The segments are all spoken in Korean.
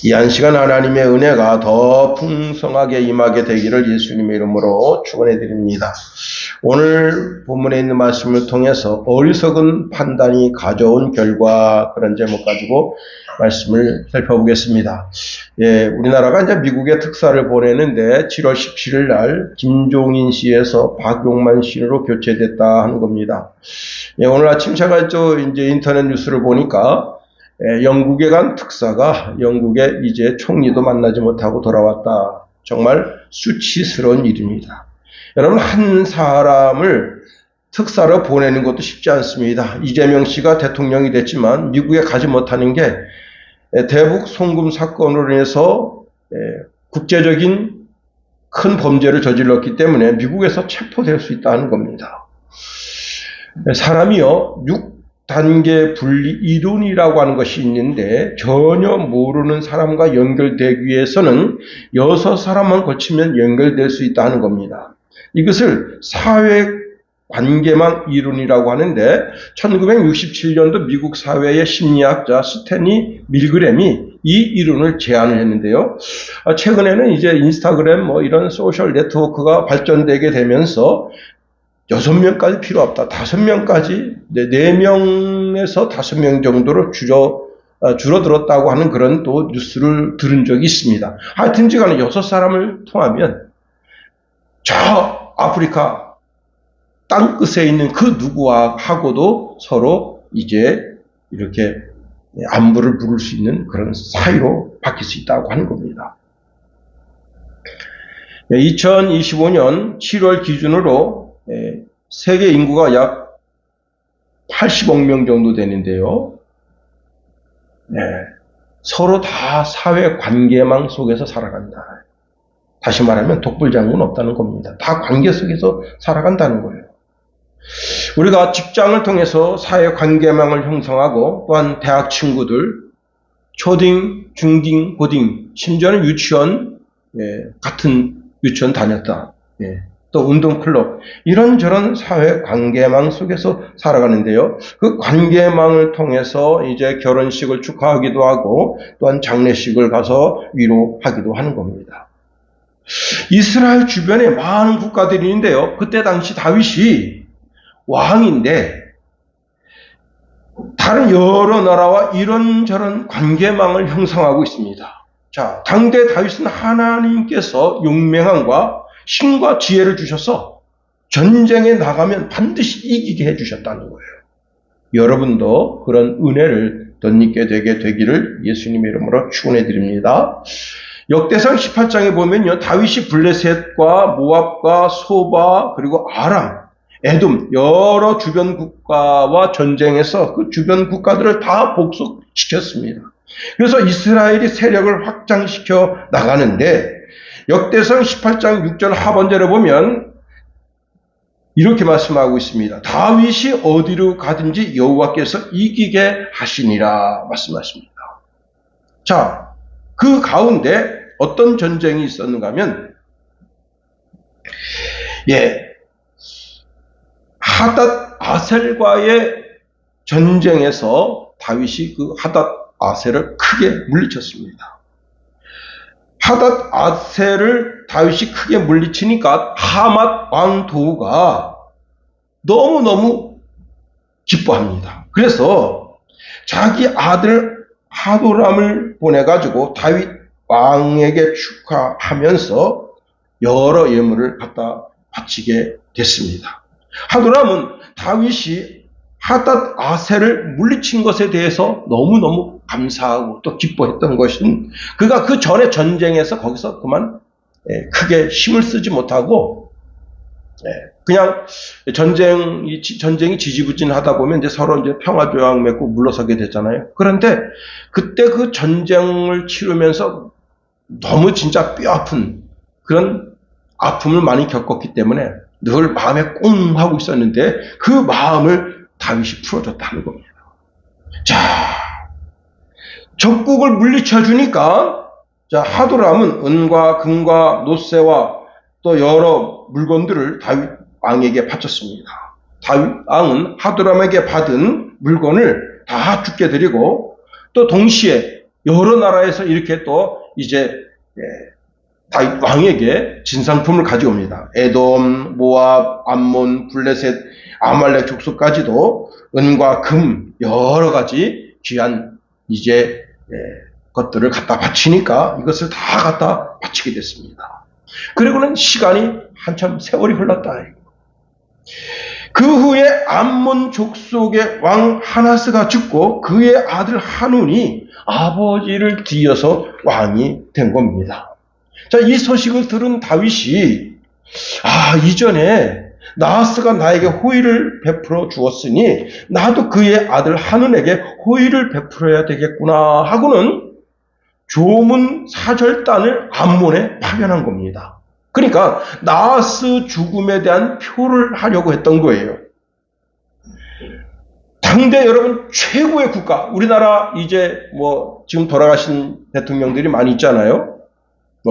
이 한 시간 하나님의 은혜가 더 풍성하게 임하게 되기를 예수님의 이름으로 축원해 드립니다. 오늘 본문에 있는 말씀을 통해서 어리석은 판단이 가져온 결과, 그런 제목 가지고 말씀을 살펴보겠습니다. 우리나라가 이제 미국에 특사를 보내는데 7월 17일 날 김종인 씨에서 박용만 씨로 교체됐다 하는 겁니다. 오늘 아침 제가 이제 인터넷 뉴스를 보니까 영국에 간 특사가 영국에 이제 총리도 만나지 못하고 돌아왔다. 정말 수치스러운 일입니다. 여러분, 한 사람을 특사로 보내는 것도 쉽지 않습니다. 이재명 씨가 대통령이 됐지만 미국에 가지 못하는 게 대북 송금 사건으로 인해서 국제적인 큰 범죄를 저질렀기 때문에 미국에서 체포될 수 있다는 겁니다. 사람이요, 6단계 분리 이론이라고 하는 것이 있는데 전혀 모르는 사람과 연결되기 위해서는 6사람만 거치면 연결될 수 있다는 겁니다. 이것을 사회관계망 이론이라고 하는데 1967년도 미국 사회의 심리학자 스탠리 밀그램이 이 이론을 제안을 했는데요. 최근에는 이제 인스타그램 이런 소셜 네트워크가 발전되게 되면서 6명까지 필요 없다. 5명까지, 4명에서 5명 정도로 줄어들었다고 하는 그런 또 뉴스를 들은 적이 있습니다. 하여튼지 간에 6사람을 통하면 저 아프리카 땅끝에 있는 그 누구하고도 서로 이제 이렇게 안부를 물을 수 있는 그런 사이로 바뀔 수 있다고 하는 겁니다. 2025년 7월 기준으로 세계 인구가 약 80억 명 정도 되는데요. 서로 다 사회 관계망 속에서 살아간다. 다시 말하면 독불장군 없다는 겁니다. 다 관계 속에서 살아간다는 거예요. 우리가 직장을 통해서 사회 관계망을 형성하고, 또한 대학 친구들, 초딩, 중딩, 고딩, 심지어는 유치원, 같은 유치원 다녔다. 또 운동클럽, 이런저런 사회 관계망 속에서 살아가는데요. 그 관계망을 통해서 이제 결혼식을 축하하기도 하고, 또한 장례식을 가서 위로하기도 하는 겁니다. 이스라엘 주변에 많은 국가들이 있는데요. 그때 당시 다윗이 왕인데 다른 여러 나라와 이런저런 관계망을 형성하고 있습니다. 자, 당대 다윗은 하나님께서 용맹함과 힘과 지혜를 주셔서 전쟁에 나가면 반드시 이기게 해주셨다는 거예요. 여러분도 그런 은혜를 덧입게 되게 되기를 예수님의 이름으로 축원해 드립니다. 역대상 18장에 보면요, 다윗이 블레셋과 모압과 소바 그리고 아람, 에돔 여러 주변 국가와 전쟁에서 그 주변 국가들을 다 복속시켰습니다. 그래서 이스라엘이 세력을 확장시켜 나가는데 역대상 18장 6절 하반절에 보면 이렇게 말씀하고 있습니다. 다윗이 어디로 가든지 여호와께서 이기게 하시니라 말씀하십니다. 자, 그 가운데 어떤 전쟁이 있었는가 하면 하닷 아셀과의 전쟁에서 다윗이 그 하닷 아셀을 크게 물리쳤습니다. 하닷 아셀을 다윗이 크게 물리치니까 하맛 왕 도우가 너무너무 기뻐합니다. 그래서 자기 아들 하도람을 보내가지고 다윗 왕에게 축하하면서 여러 예물을 갖다 바치게 됐습니다. 하도람은 다윗이 하닷 아셀을 물리친 것에 대해서 너무너무 감사하고 또 기뻐했던 것은 그가 그 전에 전쟁에서 거기서 그만 크게 힘을 쓰지 못하고 그냥 전쟁이 지지부진하다 보면 이제 서로 이제 평화조약 맺고 물러서게 됐잖아요. 그런데 그때 그 전쟁을 치르면서 너무 진짜 뼈아픈 그런 아픔을 많이 겪었기 때문에 늘 마음에 꽁 하고 있었는데 그 마음을 다윗이 풀어줬다는 겁니다. 자, 적국을 물리쳐 주니까 하도람은 은과 금과 노새와 또 여러 물건들을 다윗 왕에게 바쳤습니다. 다윗 왕은 하도람에게 받은 물건을 다 주께 드리고 또 동시에 여러 나라에서 이렇게 또 이제 다윗 왕에게 진상품을 가져옵니다. 에돔, 모압, 암몬, 블레셋, 아말렉 족속까지도 은과 금 여러 가지 귀한 이제 것들을 갖다 바치니까 이것을 다 갖다 바치게 됐습니다. 그리고는 시간이 한참 세월이 흘렀다. 그 후에 암몬 족속의 왕 하나스가 죽고 그의 아들 한운이 아버지를 뒤이어서 왕이 된 겁니다. 자, 이 소식을 들은 다윗이 이전에 나하스가 나에게 호의를 베풀어 주었으니 나도 그의 아들 한운에게 호의를 베풀어야 되겠구나 하고는 조문 사절단을 암몬에 파견한 겁니다. 그러니까 나하스 죽음에 대한 표를 하려고 했던 거예요. 당대 여러분 최고의 국가, 우리나라 이제 지금 돌아가신 대통령들이 많이 있잖아요.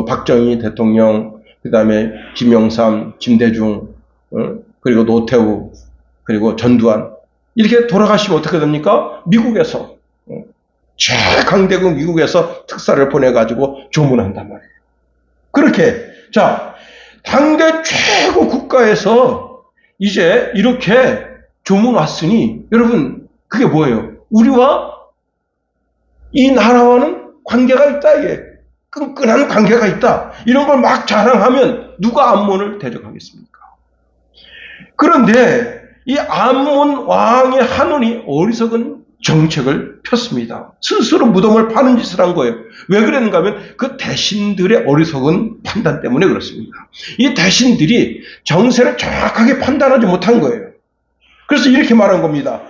박정희 대통령, 그 다음에 김영삼, 김대중, 그리고 노태우, 그리고 전두환. 이렇게 돌아가시면 어떻게 됩니까? 미국에서, 최강대국 미국에서 특사를 보내가지고 조문한단 말이에요. 그렇게, 자, 당대 최고 국가에서 이제 이렇게 조문 왔으니, 여러분, 그게 뭐예요? 우리와 이 나라와는 관계가 있다, 이게. 끈끈한 관계가 있다. 이런 걸 막 자랑하면 누가 암몬을 대적하겠습니까? 그런데 이 암몬 왕의 한운이 어리석은 정책을 폈습니다. 스스로 무덤을 파는 짓을 한 거예요. 왜 그랬는가 하면 그 대신들의 어리석은 판단 때문에 그렇습니다. 이 대신들이 정세를 정확하게 판단하지 못한 거예요. 그래서 이렇게 말한 겁니다.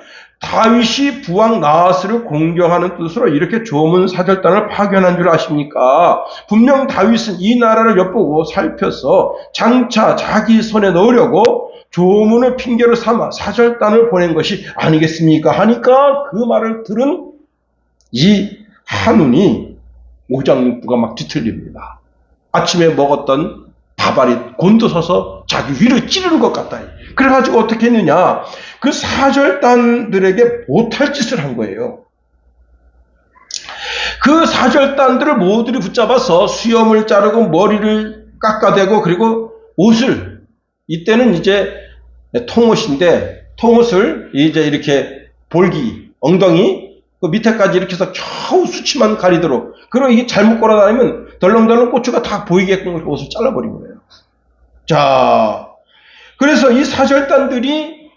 다윗이 부왕 나하스를 공경하는 뜻으로 이렇게 조문 사절단을 파견한 줄 아십니까? 분명 다윗은 이 나라를 엿보고 살펴서 장차 자기 손에 넣으려고 조문을 핑계로 삼아 사절단을 보낸 것이 아니겠습니까? 하니까 그 말을 들은 이 한운이 오장육부가 막 뒤틀립니다. 아침에 먹었던 밥알이 곤두서서 자기 위를 찌르는 것 같다. 그래가지고 어떻게 했느냐? 그 사절단들에게 못할 짓을 한 거예요. 그 사절단들을 모두를 붙잡아서 수염을 자르고 머리를 깎아대고 그리고 옷을, 이때는 이제 통옷인데 통옷을 이제 이렇게 볼기, 엉덩이 그 밑에까지 이렇게 해서 겨우 수치만 가리도록, 그리고 이게 잘못 걸어다니면 덜렁덜렁 고추가 다 보이게끔 옷을 잘라버린 거예요. 자, 그래서 이 사절단들이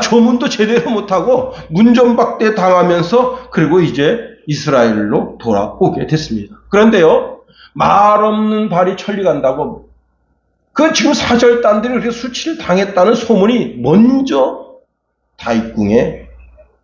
조문도 제대로 못하고 문전박대 당하면서 그리고 이제 이스라엘로 돌아오게 됐습니다. 그런데요, 말 없는 발이 천리 간다고, 그 지금 사절단들이 그렇게 수치를 당했다는 소문이 먼저 다윗궁에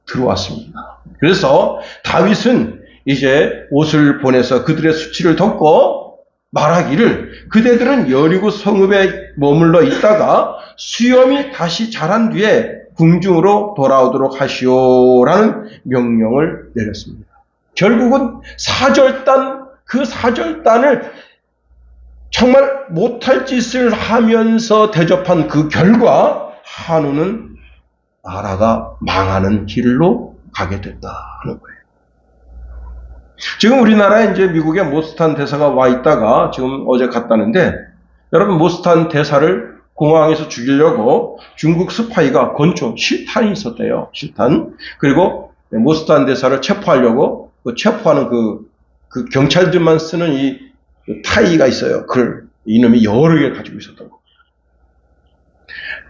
들어왔습니다. 그래서 다윗은 이제 옷을 보내서 그들의 수치를 덮고 말하기를 그대들은 여리고 성읍에 머물러 있다가 수염이 다시 자란 뒤에 궁중으로 돌아오도록 하시오라는 명령을 내렸습니다. 결국은 그 사절단을 정말 못할 짓을 하면서 대접한 그 결과 한우는 나라가 망하는 길로 가게 됐다는 거예요. 지금 우리나라에 이제 미국의 모스탄 대사가 와 있다가 지금 어제 갔다는데, 여러분 모스탄 대사를 공항에서 죽이려고 중국 스파이가 실탄이 있었대요. 실탄. 그리고 모스탄 대사를 체포하려고 체포하는 그 경찰들만 쓰는 이 타이가 있어요. 이놈이 여러 개 가지고 있었던 거.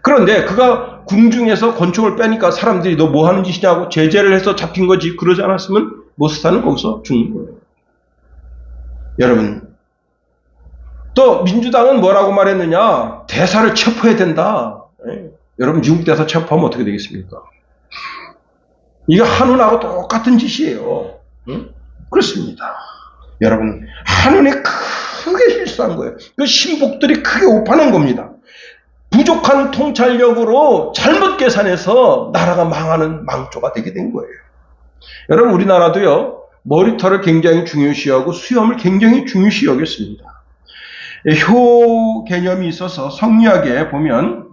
그런데 그가 궁중에서 권총을 빼니까 사람들이 너 뭐 하는 짓이냐고 제재를 해서 잡힌 거지, 그러지 않았으면 모스탄은 거기서 죽는 거예요. 여러분, 또 민주당은 뭐라고 말했느냐? 대사를 체포해야 된다. 여러분, 미국 대사 체포하면 어떻게 되겠습니까? 이거 한운하고 똑같은 짓이에요. 그렇습니다. 여러분, 한운이 크게 실수한 거예요. 그 신복들이 크게 오판한 겁니다. 부족한 통찰력으로 잘못 계산해서 나라가 망하는 망조가 되게 된 거예요. 여러분, 우리나라도요, 머리털을 굉장히 중요시하고 수염을 굉장히 중요시 여겼습니다. 효 개념이 있어서 성리학에 보면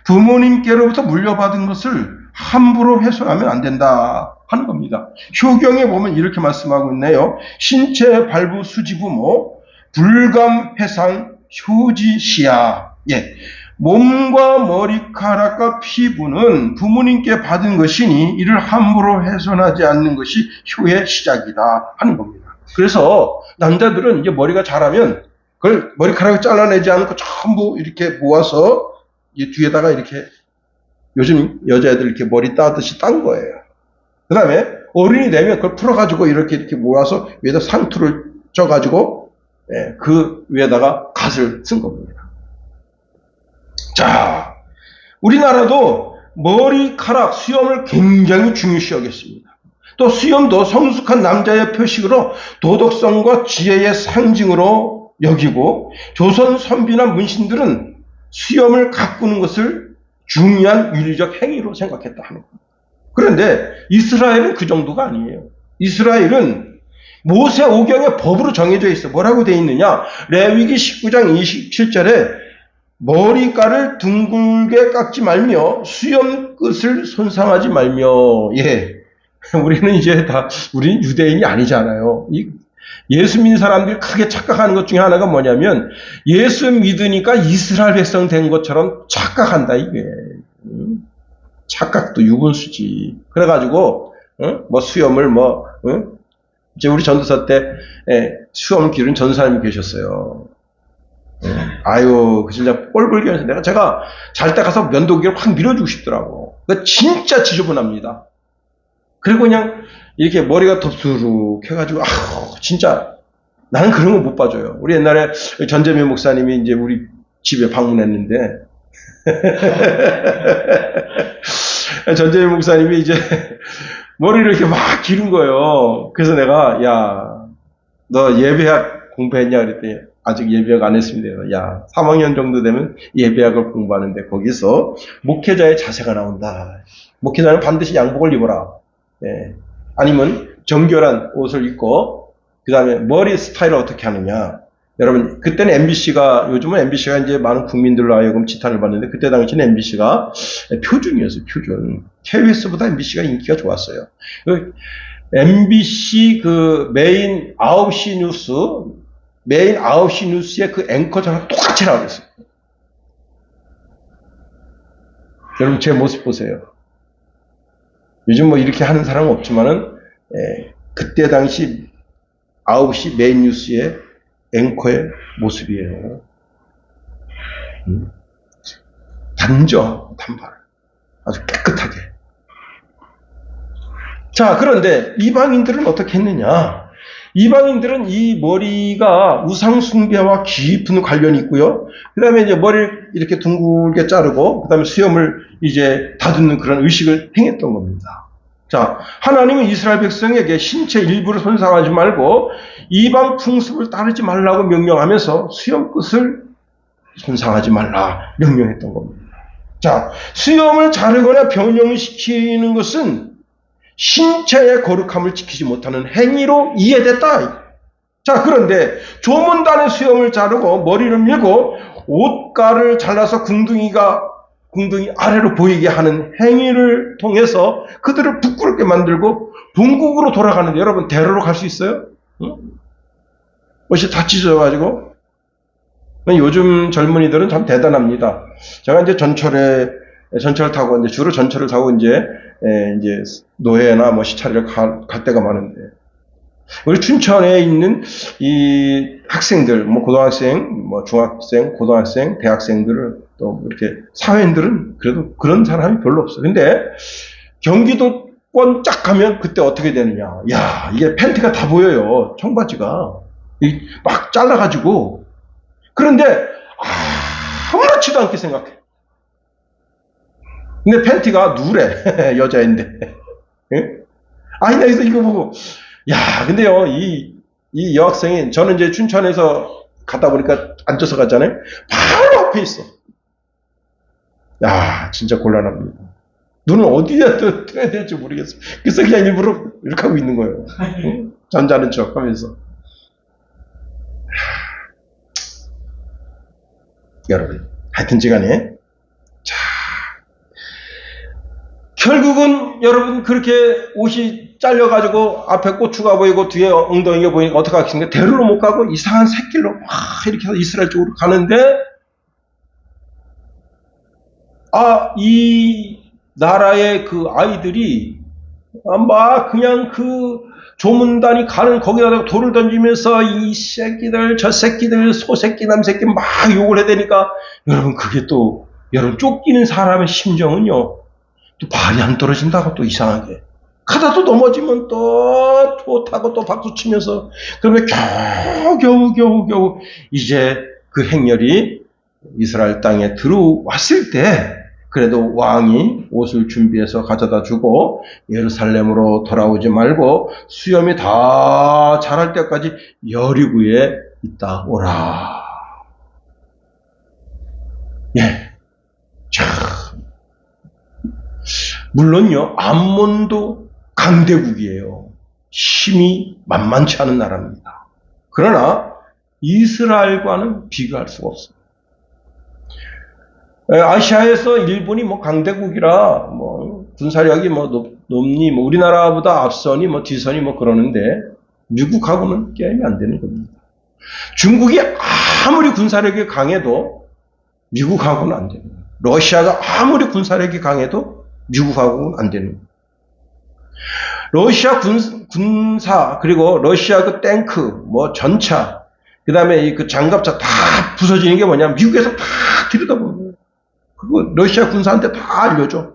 부모님께로부터 물려받은 것을 함부로 훼손하면 안 된다. 하는 겁니다. 효경에 보면 이렇게 말씀하고 있네요. 신체 발부 수지부모 불감 회상 효지시야. 예. 몸과 머리카락과 피부는 부모님께 받은 것이니 이를 함부로 훼손하지 않는 것이 효의 시작이다 하는 겁니다. 그래서 남자들은 이제 머리가 자라면 그걸 머리카락을 잘라내지 않고 전부 이렇게 모아서 이 뒤에다가 이렇게 요즘 여자애들 이렇게 머리 따듯이 딴 거예요. 그 다음에 어른이 되면 그걸 풀어가지고 이렇게 모아서 위에다 상투를 쪄가지고 그 위에다가 갓을 쓴 겁니다. 자, 우리나라도 머리카락 수염을 굉장히 중요시 여겼습니다. 또 수염도 성숙한 남자의 표식으로 도덕성과 지혜의 상징으로 여기고 조선 선비나 문신들은 수염을 가꾸는 것을 중요한 윤리적 행위로 생각했다 하는 겁니다. 그런데 이스라엘은 그 정도가 아니에요. 이스라엘은 모세 오경의 법으로 정해져 있어. 뭐라고 되어 있느냐? 레위기 19장 27절에 머리카락을 둥글게 깎지 말며 수염 끝을 손상하지 말며. 예, 우리는 이제 우리는 유대인이 아니잖아요. 예수 믿는 사람들이 크게 착각하는 것 중에 하나가 뭐냐면 예수 믿으니까 이스라엘 백성 된 것처럼 착각한다 이게. 착각도 유분수지. 그래가지고 뭐 수염을 이제 우리 전도사 때 수염 기른 전도사님이 계셨어요. 아유, 진짜 꼴불견해서 제가 잘 때 가서 면도기를 확 밀어주고 싶더라고. 진짜 지저분합니다. 그리고 그냥 이렇게 머리가 덥수룩 해가지고, 진짜 나는 그런 거 못 봐줘요. 우리 옛날에 전재미 목사님이 이제 우리 집에 방문했는데, 전재미 목사님이 이제 머리를 이렇게 막 기른 거예요. 그래서 내가, 야, 너 예배학 공부했냐? 그랬더니, 아직 예배학 안 했습니다. 야, 3학년 정도 되면 예배학을 공부하는데 거기서 목회자의 자세가 나온다. 목회자는 반드시 양복을 입어라. 예. 아니면 정결한 옷을 입고 그 다음에 머리 스타일을 어떻게 하느냐. 여러분 그때는 MBC가 요즘은 MBC가 이제 많은 국민들로 하여금 지탄을 받는데 그때 당시는 MBC가 표준이었어요. 표준. KBS보다 MBC가 인기가 좋았어요. MBC 그 메인 9시 뉴스의 그 앵커처럼 똑같이 나오겠어요. 여러분 제 모습 보세요. 요즘 뭐 이렇게 하는 사람은 없지만은 그때 당시 9시 메인 뉴스의 앵커의 모습이에요. 단정, 단발. 아주 깨끗하게. 자, 그런데 이방인들은 어떻게 했느냐? 이방인들은 이 머리가 우상숭배와 깊은 관련이 있고요. 그 다음에 이제 머리를 이렇게 둥글게 자르고, 그 다음에 수염을 이제 다듬는 그런 의식을 행했던 겁니다. 자, 하나님은 이스라엘 백성에게 신체 일부를 손상하지 말고 이방 풍습을 따르지 말라고 명령하면서 수염 끝을 손상하지 말라 명령했던 겁니다. 자, 수염을 자르거나 변형시키는 것은 신체의 거룩함을 지키지 못하는 행위로 이해됐다. 자, 그런데 조문단의 수염을 자르고 머리를 밀고 옷가를 잘라서 궁둥이 아래로 보이게 하는 행위를 통해서 그들을 부끄럽게 만들고 본국으로 돌아가는데 여러분 대로로 갈 수 있어요? 응? 옷이 다 찢어져가지고 요즘 젊은이들은 참 대단합니다. 제가 이제 전철을 타고 주로 전철을 타고 이제 노회나 뭐 시찰을 갈 때가 많은데 우리 춘천에 있는 이 학생들, 뭐 고등학생, 뭐 중학생, 고등학생, 대학생들을 또 이렇게 사회인들은 그래도 그런 사람이 별로 없어. 근데 경기도권 쫙 가면 그때 어떻게 되느냐? 야, 이게 팬티가 다 보여요. 청바지가 막 잘라가지고. 그런데 아무렇지도 않게 생각해. 근데 팬티가 누래. 여자인데. 응? 아니, 나 이거 보고, 야, 근데요, 이 여학생이, 저는 이제 춘천에서 갔다 보니까 앉아서 갔잖아요. 바로 앞에 있어. 야, 진짜 곤란합니다. 눈을 어디에 떠야 될지 모르겠어. 그래서 그냥 일부러 이렇게 하고 있는 거예요. 응? 잠자는 척 하면서. 여러분, 하여튼 시간에 결국은 여러분 그렇게 옷이 잘려가지고 앞에 고추가 보이고 뒤에 엉덩이가 보이니까 어떻게 하겠습니까? 대로로 못 가고 이상한 샛길로 막 이렇게 해서 이스라엘 쪽으로 가는데, 이 나라의 그 아이들이 막 그냥 그 조문단이 가는 거기다가 돌을 던지면서 이 새끼들 저 새끼들 소새끼 남새끼 막 욕을 해대니까, 여러분 그게 또 여러분 쫓기는 사람의 심정은요 또 발이 안 떨어진다고 또 이상하게 가다 또 넘어지면 또 좋다고 또 박수 치면서, 그러면 겨우 이제 그 행렬이 이스라엘 땅에 들어왔을 때 그래도 왕이 옷을 준비해서 가져다 주고 예루살렘으로 돌아오지 말고 수염이 다 자랄 때까지 여리고에 있다 오라. 예. 참. 물론요, 암몬도 강대국이에요. 힘이 만만치 않은 나라입니다. 그러나 이스라엘과는 비교할 수가 없어요. 아시아에서 일본이 뭐 강대국이라 뭐 군사력이 뭐 높니 뭐 우리나라보다 앞선이 뭐 뒤선이 뭐 그러는데 미국하고는 게임이 안 되는 겁니다. 중국이 아무리 군사력이 강해도 미국하고는 안 되는 거예요. 러시아가 아무리 군사력이 강해도 미국하고는 안 되는 거예요. 러시아 군사 그리고 러시아 그 탱크 뭐 전차 그 다음에 그 장갑차 다 부서지는 게 뭐냐면 미국에서 다 들여다보는 거예요. 그거 러시아 군사한테 다 알려줘.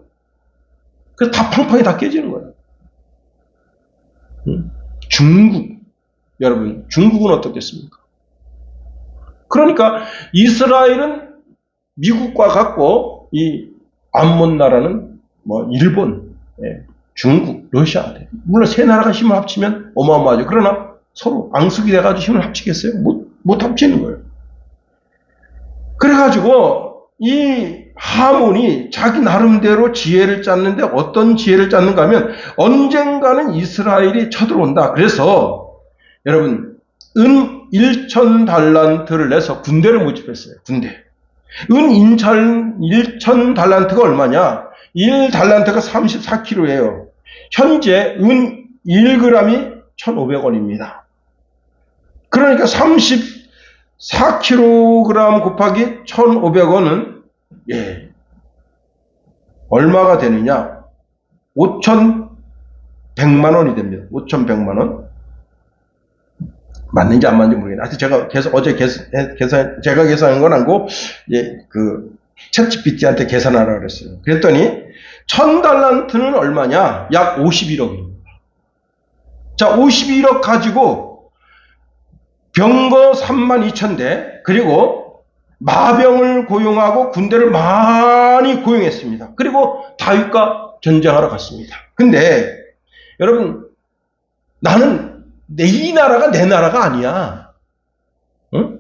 그래서 다 팡팡이 다 깨지는 거예요. 중국, 여러분 중국은 어떻겠습니까? 그러니까 이스라엘은 미국과 같고 이 암몬 나라는 뭐 일본, 중국, 러시아, 물론 세 나라가 힘을 합치면 어마어마하죠. 그러나 서로 앙숙이 돼가지고 힘을 합치겠어요? 못 합치는 거예요. 그래가지고 이 하몬이 자기 나름대로 지혜를 짰는데 어떤 지혜를 짰는가 하면 언젠가는 이스라엘이 쳐들어온다. 그래서 여러분 은 1,000달란트를 내서 군대를 모집했어요. 군대. 은 1,000달란트가 얼마냐? 1달란트가 34kg예요. 현재 은 1g이 1,500원입니다. 그러니까 34kg 곱하기 1,500원은 얼마가 되느냐? 5,100만 원이 됩니다. 5,100만 원. 맞는지 안 맞는지 모르겠네. 하여튼 제가 어제 제가 계산한 건 아니고, 그, 챗GPT한테 계산하라 그랬어요. 그랬더니, 1,000달란트는 얼마냐? 약 51억입니다. 자, 51억 가지고, 병거 32,000대, 그리고 마병을 고용하고 군대를 많이 고용했습니다. 그리고 다윗과 전쟁하러 갔습니다. 근데, 여러분, 나는 이 나라가 내 나라가 아니야. 응?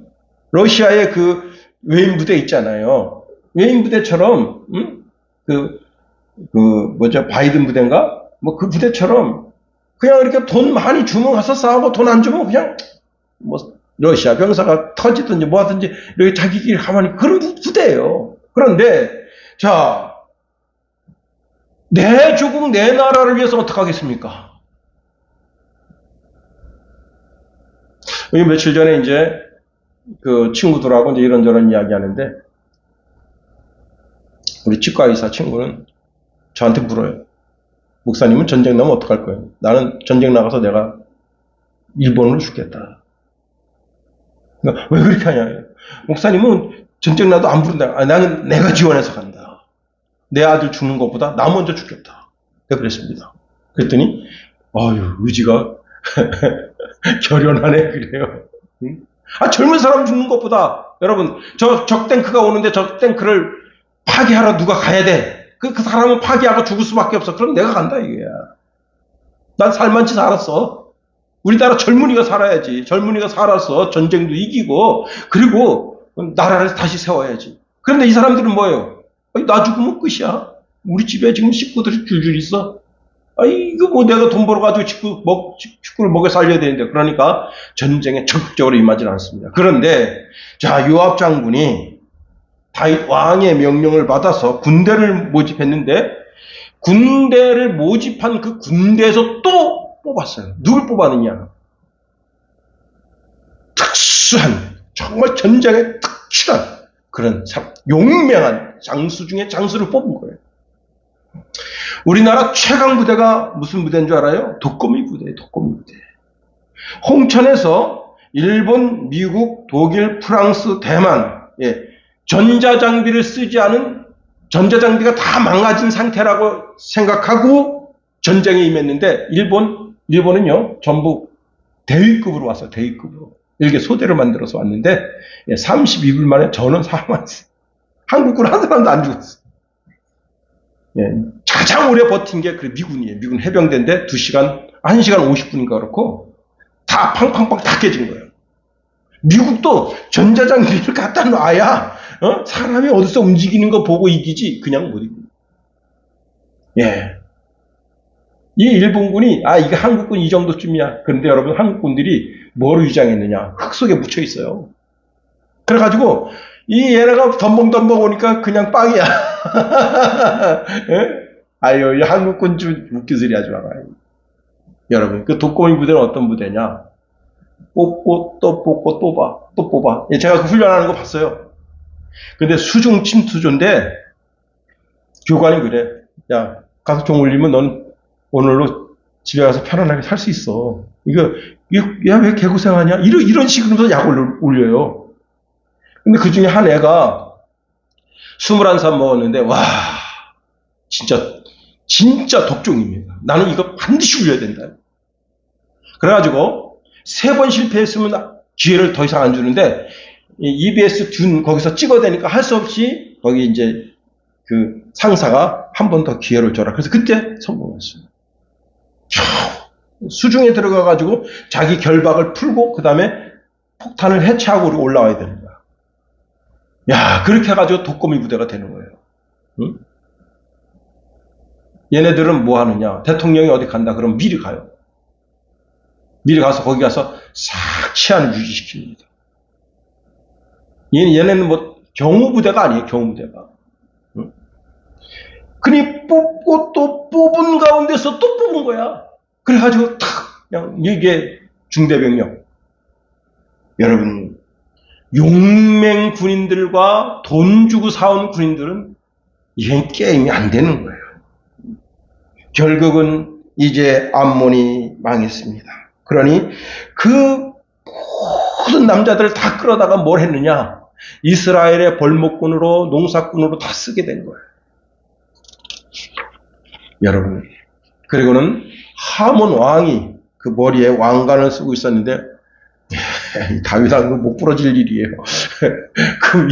러시아의 그 외인 부대 있잖아요. 외인 부대처럼, 응? 바이든 부대인가? 뭐 그 부대처럼 그냥 이렇게 돈 많이 주면 가서 싸우고 돈 안 주면 그냥 뭐 러시아 병사가 터지든지 뭐 하든지 이렇게 자기끼리 가만히 그런 부대예요. 그런데 자, 내 조국 내 나라를 위해서 어떻게 하겠습니까? 며칠 전에 이제 그 친구들하고 이제 이런저런 이야기 하는데 우리 치과 의사 친구는 저한테 물어요. 목사님은 전쟁 나면 어떡할 거예요? 나는 전쟁 나가서 내가 일본으로 죽겠다. 그러니까 왜 그렇게 하냐? 목사님은 전쟁 나도 안 부른다. 나는 내가 지원해서 간다. 내 아들 죽는 것보다 나 먼저 죽겠다. 내가 그랬습니다. 그랬더니 의지가 결연하네 그래요. 젊은 사람 죽는 것보다 여러분 저 적탱크가 오는데 저 탱크를 파괴하러 누가 가야 돼. 그 사람은 파괴하고 죽을 수밖에 없어. 그럼 내가 간다 이거야. 난 살만치 살았어. 우리나라 젊은이가 살아야지. 젊은이가 살아서 전쟁도 이기고 그리고 나라를 다시 세워야지. 그런데 이 사람들은 뭐예요? 나 죽으면 끝이야. 우리 집에 지금 식구들이 줄줄 있어. 이거 뭐 내가 돈 벌어가지고 식구를 먹여 살려야 되는데. 그러니까 전쟁에 적극적으로 임하지 않습니다. 그런데 자, 요압 장군이 다윗 왕의 명령을 받아서 군대를 모집했는데 군대를 모집한 그 군대에서 또 뽑았어요. 누굴 뽑았느냐? 특수한, 정말 전쟁에 특출한 그런 용맹한 장수 중에 장수를 뽑은 거예요. 우리나라 최강 부대가 무슨 부대인 줄 알아요? 독거미 부대예요. 독거미 부대. 홍천에서 일본, 미국, 독일, 프랑스, 대만, 전자장비를 쓰지 않은, 전자장비가 다 망가진 상태라고 생각하고 전쟁에 임했는데, 일본은요, 전부 대위급으로 왔어요. 대위급으로. 이렇게 소대를 만들어서 왔는데, 32분 만에 전원 사망했어요. 한국군 한 사람도 안 죽었어요. 가장 오래 버틴 게 그 미군이에요. 미군 해병대인데 1시간 50분인가 그렇고, 다 팡팡팡 다 깨진 거예요. 미국도 전자장비를 갖다 놔야 사람이 어디서 움직이는 거 보고 이기지 그냥 못 이깁니다. 이 일본군이 이게 한국군 이 정도쯤이야. 그런데 여러분, 한국군들이 뭘 위장했느냐? 흙 속에 묻혀 있어요. 그래가지고 얘네가 덤벙덤벙 오니까 그냥 빵이야. 아유, 이 한국군 좀 웃긴 소리 하지 마봐요. 여러분, 그 독거미 부대는 어떤 부대냐? 뽑고 또 뽑고 또 뽑아. 제가 그 훈련하는 거 봤어요. 근데 수중 침투조인데 교관이 그래. 야, 가서 종 올리면 넌 오늘로 집에 가서 편안하게 살 수 있어. 야, 왜 개고생하냐? 이런 식으로 약 올려요. 근데 그 중에 한 애가 21살 먹었는데, 와, 진짜 독종입니다. 나는 이거 반드시 올려야 된다. 그래가지고 3번 실패했으면 기회를 더 이상 안 주는데, EBS 둔 거기서 찍어대니까 할 수 없이 거기 이제 그 상사가 한 번 더 기회를 줘라. 그래서 그때 성공했어요. 수중에 들어가가지고 자기 결박을 풀고 그 다음에 폭탄을 해체하고 올라와야 됩니다. 야, 그렇게 해가지고 독거미 부대가 되는 거예요. 응? 얘네들은 뭐 하느냐? 대통령이 어디 간다 그러면 미리 가요. 미리 가서 거기 가서 싹 치안을 유지시킵니다. 얘네는 뭐 경호부대가 아니에요. 경호부대가. 응? 그니 뽑고 또 뽑은 가운데서 또 뽑은 거야. 그래가지고 탁 그냥 이게 중대병력. 여러분, 용맹 군인들과 돈 주고 사온 군인들은 이게 게임이 안 되는 거예요. 결국은 이제 암몬이 망했습니다. 그러니 그 모든 남자들을 다 끌어다가 뭘 했느냐? 이스라엘의 벌목군으로, 농사꾼으로 다 쓰게 된 거예요. 여러분, 그리고는 하몬 왕이 그 머리에 왕관을 쓰고 있었는데, 다윗왕 못 부러질 일이에요. 그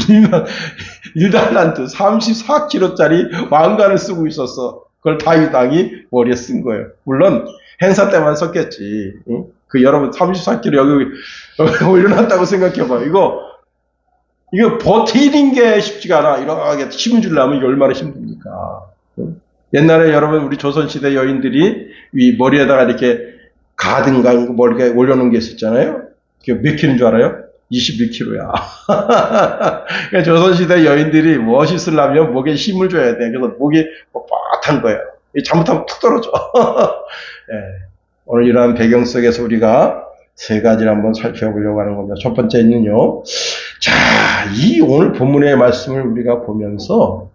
1달란트 34kg짜리 왕관을 쓰고 있었어. 그걸 다윗왕이 머리에 쓴 거예요. 물론 행사 때만 썼겠지. 그 여러분 34kg 여기 올려놨다고 생각해봐. 이거 버티는 게 쉽지가 않아. 이렇게 힘을 주려면 이게 얼마나 힘듭니까? 옛날에 여러분 우리 조선시대 여인들이 이 머리에다가 이렇게 가든가 머리에 올려놓은 게 있었잖아요. 그게 몇 킬로인 줄 알아요? 21kg야. 그러니까 조선시대 여인들이 멋있으려면 목에 힘을 줘야 돼. 그래서 목이 뻣뻣한 거예요. 잘못하면 툭 떨어져. 오늘 이러한 배경 속에서 우리가 3가지를 한번 살펴보려고 하는 겁니다. 첫 번째는요. 자, 이 오늘 본문의 말씀을 우리가 보면서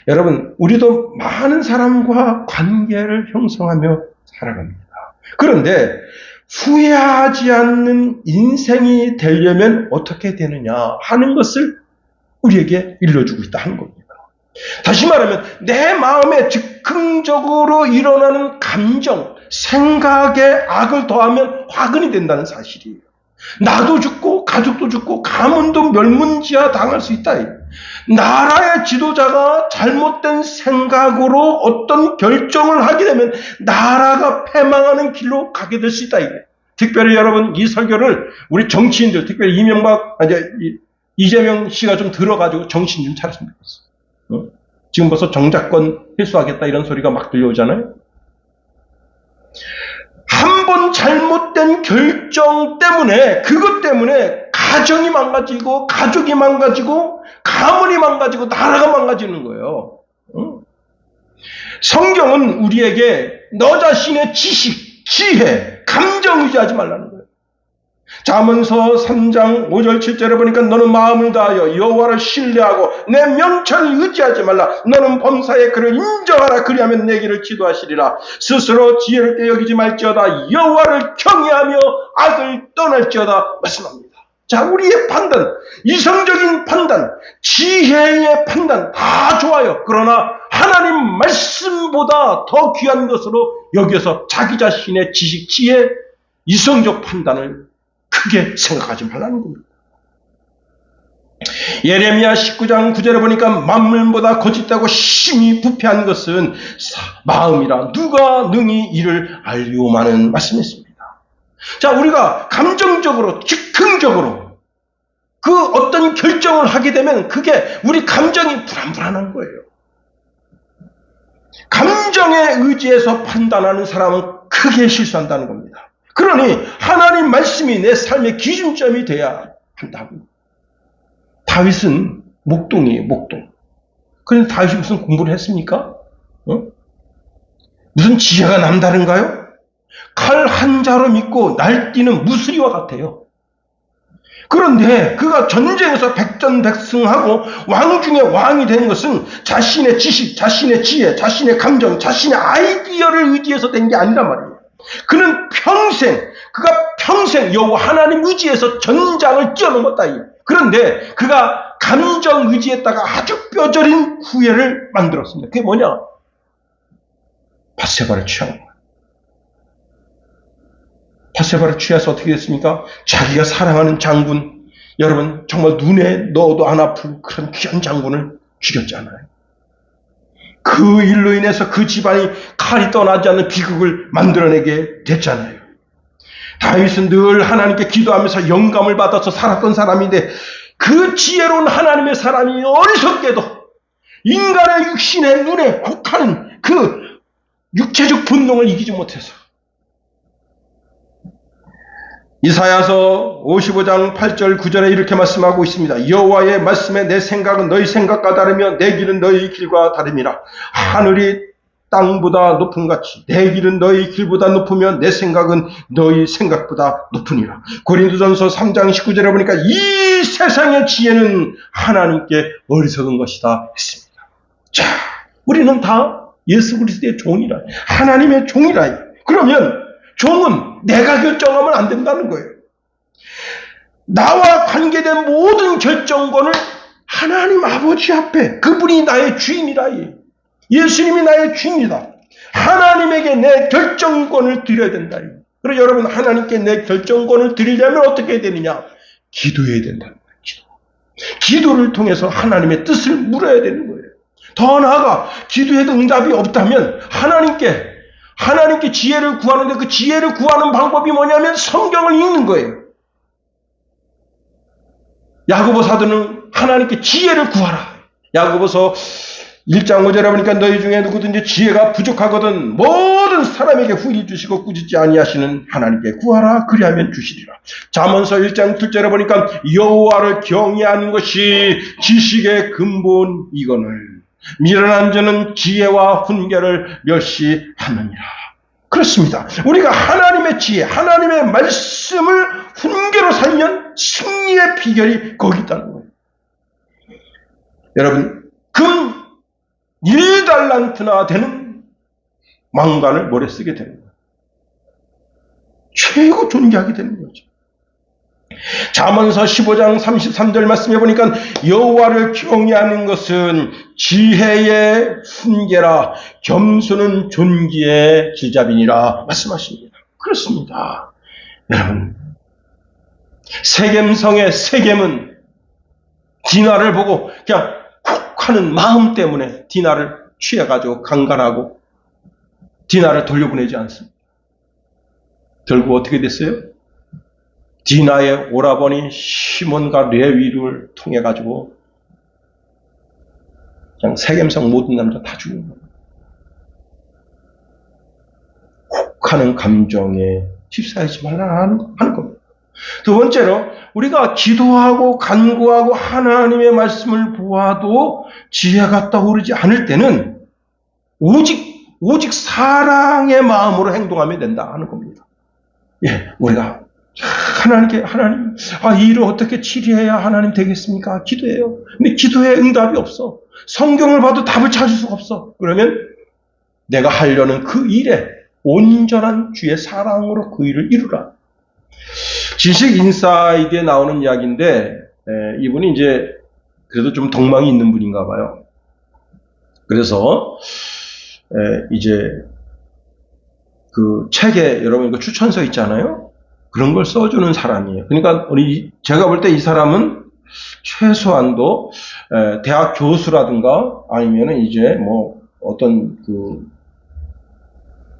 여러분, 우리도 많은 사람과 관계를 형성하며 살아갑니다. 그런데 후회하지 않는 인생이 되려면 어떻게 되느냐 하는 것을 우리에게 일러주고 있다 하는 겁니다. 다시 말하면 내 마음에 즉흥적으로 일어나는 감정, 생각에 악을 더하면 화근이 된다는 사실이에요. 나도 죽고 가족도 죽고 가문도 멸문지하 당할 수 있다. 나라의 지도자가 잘못된 생각으로 어떤 결정을 하게 되면 나라가 패망하는 길로 가게 될 수 있다. 특별히 여러분 이 설교를 우리 정치인들, 특별히 이재명 씨가 좀 들어가지고 정신 좀 차렸으면 좋겠어. 지금 벌써 정자권 회수하겠다 이런 소리가 막 들려오잖아요. 한 번 잘못된 결정 때문에, 그것 때문에 가정이 망가지고 가족이 망가지고 가문이 망가지고 나라가 망가지는 거예요. 성경은 우리에게 너 자신의 지식, 지혜, 감정 의지하지 말라는 거예요. 잠언서 3장 5절 7절에 보니까 너는 마음을 다하여 여호와를 신뢰하고 내 명철을 의지하지 말라. 너는 범사에 그를 인정하라. 그리하면 내 길을 지도하시리라. 스스로 지혜를 떼여기지 말지어다. 여호와를 경외하며 악을 떠날지어다. 말씀합니다. 자, 우리의 판단, 이성적인 판단, 지혜의 판단 다 좋아요. 그러나 하나님 말씀보다 더 귀한 것으로 여기서 자기 자신의 지식, 지혜, 이성적 판단을 크게 생각하지 말라는 겁니다. 예레미야 19장 9절에 보니까 만물보다 거짓되고 심히 부패한 것은 마음이라 누가 능히 이를 알리오마는 말씀했습니다. 자, 우리가 감정적으로, 즉흥적으로 그 어떤 결정을 하게 되면 그게 우리 감정이 불안불안한 거예요. 감정에 의지해서 판단하는 사람은 크게 실수한다는 겁니다. 그러니 하나님 말씀이 내 삶의 기준점이 돼야 한다고. 다윗은 목동이에요, 목동. 그런데 다윗이 무슨 공부를 했습니까? 무슨 지혜가 남다른가요? 칼 한 자루 믿고 날뛰는 무수리와 같아요. 그런데 그가 전쟁에서 백전백승하고 왕 중에 왕이 된 것은 자신의 지식, 자신의 지혜, 자신의 감정, 자신의 아이디어를 의지해서 된 게 아니란 말이에요. 그는 그가 평생 여호와 하나님 의지해서 전장을 뛰어넘었다. 그런데 그가 감정 의지했다가 아주 뼈저린 후회를 만들었습니다. 그게 뭐냐? 밧세바를 취한 거예요. 밧세바를 취해서 어떻게 됐습니까? 자기가 사랑하는 장군, 여러분 정말 눈에 넣어도 안 아플 그런 귀한 장군을 죽였잖아요. 그 일로 인해서 그 집안이 칼이 떠나지 않는 비극을 만들어내게 됐잖아요. 다윗은 늘 하나님께 기도하면서 영감을 받아서 살았던 사람인데 그 지혜로운 하나님의 사람이 어리석게도 인간의 육신의 눈에 혹하는 그 육체적 본능을 이기지 못해서 이사야서 55장 8절 9절에 이렇게 말씀하고 있습니다. 여호와의 말씀에 내 생각은 너희 생각과 다르며 내 길은 너희 길과 다름이라. 하늘이 땅보다 높은 같이 내 길은 너희 길보다 높으며 내 생각은 너희 생각보다 높으니라. 고린도전서 3장 19절에 보니까 이 세상의 지혜는 하나님께 어리석은 것이다 했습니다. 자, 우리는 다 예수 그리스도의 종이라, 하나님의 종이라. 그러면 종은 내가 결정하면 안 된다는 거예요. 나와 관계된 모든 결정권을 하나님 아버지 앞에, 그분이 나의 주인이라. 예수님이 나의 주인이다. 하나님에게 내 결정권을 드려야 된다. 그래서 여러분, 하나님께 내 결정권을 드리려면 어떻게 해야 되느냐? 기도해야 된다는 거예요. 기도를 통해서 하나님의 뜻을 물어야 되는 거예요. 더 나아가 기도해도 응답이 없다면 하나님께 지혜를 구하는데 그 지혜를 구하는 방법이 뭐냐면 성경을 읽는 거예요. 야고보 사도는 하나님께 지혜를 구하라. 야고보서 1장 5절에 보니까 너희 중에 누구든지 지혜가 부족하거든 모든 사람에게 후히 주시고 꾸짖지 아니하시는 하나님께 구하라. 그리하면 주시리라. 잠언서 1장 2절에 보니까 여호와를 경외하는 것이 지식의 근본이거늘 미련한 자는 지혜와 훈계를 멸시하느니라. 그렇습니다. 우리가 하나님의 지혜, 하나님의 말씀을 훈계로 살면 승리의 비결이 거기 있다는 거예요. 여러분, 금 1달란트나 되는 망관을 머리에 쓰게 되는 거예요. 최고 존귀하게 되는 거죠. 잠언서 15장 33절 말씀해 보니까 여호와를 경외하는 것은 지혜의 훈계라 겸손은 존귀의 길잡이니라 말씀하십니다. 그렇습니다. 여러분, 세겜성의 세겜은 디나를 보고 그냥 혹하는 마음 때문에 디나를 취해가지고 강간하고 디나를 돌려보내지 않습니다. 결국 어떻게 됐어요? 디나의 오라버니 시몬과 레위를 통해 가지고 그냥 세겜성 모든 남자 다 죽은 겁니다. 혹하는 감정에 휩싸이지 말라 하는 겁니다. 두 번째로 우리가 기도하고 간구하고 하나님의 말씀을 보아도 지혜가 떠오르지 않을 때는 오직 사랑의 마음으로 행동하면 된다 하는 겁니다. 예, 우리가 하나님, 이 일을 어떻게 치료해야 하나님 되겠습니까? 기도해요. 근데 기도에 응답이 없어. 성경을 봐도 답을 찾을 수가 없어. 그러면 내가 하려는 그 일에 온전한 주의 사랑으로 그 일을 이루라. 지식 인사이드에 나오는 이야기인데, 이분이 이제 그래도 좀 덕망이 있는 분인가 봐요. 그래서 이제 그 책에 여러분 그 추천서 있잖아요. 그런 걸 써주는 사람이에요. 그러니까 제가 볼 때 이 사람은 최소한도 대학 교수라든가 아니면은 이제 뭐 어떤 그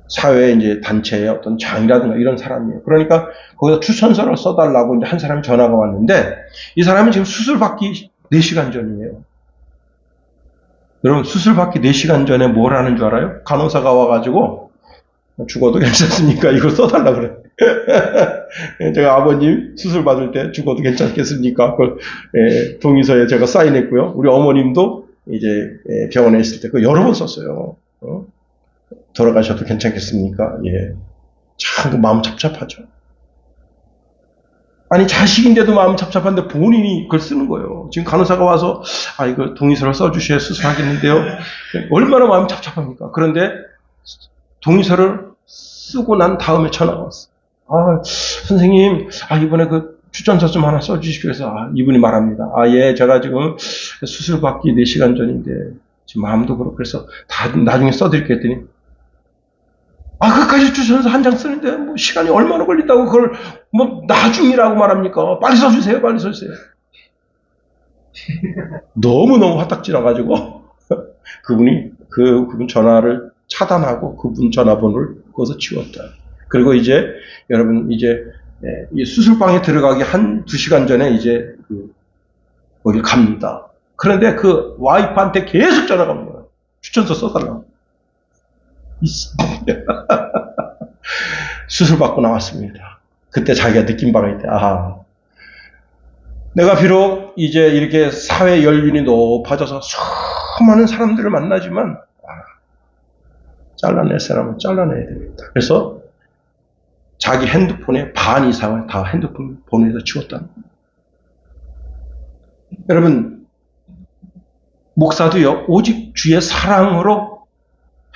사회 이제 단체의 어떤 장이라든가 이런 사람이에요. 그러니까 거기서 추천서를 써달라고 이제 한 사람이 전화가 왔는데 이 사람은 지금 수술 받기 4시간 전이에요. 여러분 수술 받기 4시간 전에 뭘 하는 줄 알아요? 간호사가 와가지고 죽어도 괜찮습니까? 이거 써달라 그래. 제가 아버님 수술 받을 때 죽어도 괜찮겠습니까? 그걸 동의서에 제가 사인했고요. 우리 어머님도 이제 병원에 있을 때 그 여러 번 썼어요. 돌아가셔도 괜찮겠습니까? 예. 참 그 마음 착잡하죠. 아니 자식인데도 마음 착잡한데 본인이 그걸 쓰는 거예요. 지금 간호사가 와서 이거 동의서를 써주셔야 수술하겠는데요. 얼마나 마음이 착잡합니까? 그런데 동의서를 쓰고 난 다음에 전화가 왔어. 선생님, 이번에 그 추천서 좀 하나 써주십시오. 해서 이분이 말합니다. 예, 제가 지금 수술 받기 4시간 전인데 지금 마음도 그렇고 그래서 다 나중에 써드릴게요 했더니 그까지 추천서 한 장 쓰는데 뭐 시간이 얼마나 걸린다고 그걸 뭐 나중이라고 말합니까? 빨리 써주세요. 빨리 써주세요. 너무너무 화딱지 나가지고 그분 전화를 차단하고 그분 전화번호를 거기서 지웠다. 그리고 이제 여러분 이제 이 수술방에 들어가기 1-2시간 전에 이제 거기 갑니다. 그런데 그 와이프한테 계속 전화가 오는 거예요. 추천서 써달라고. 수술 받고 나왔습니다. 그때 자기가 느낀 바가 있대. 내가 비록 이제 이렇게 사회 연륜이 높아져서 수많은 사람들을 만나지만 잘라낼 사람은 잘라내야 되겠다. 그래서 자기 핸드폰의 반 이상을 다 핸드폰 번호에서 지웠다는 겁니다. 여러분, 목사도요, 오직 주의 사랑으로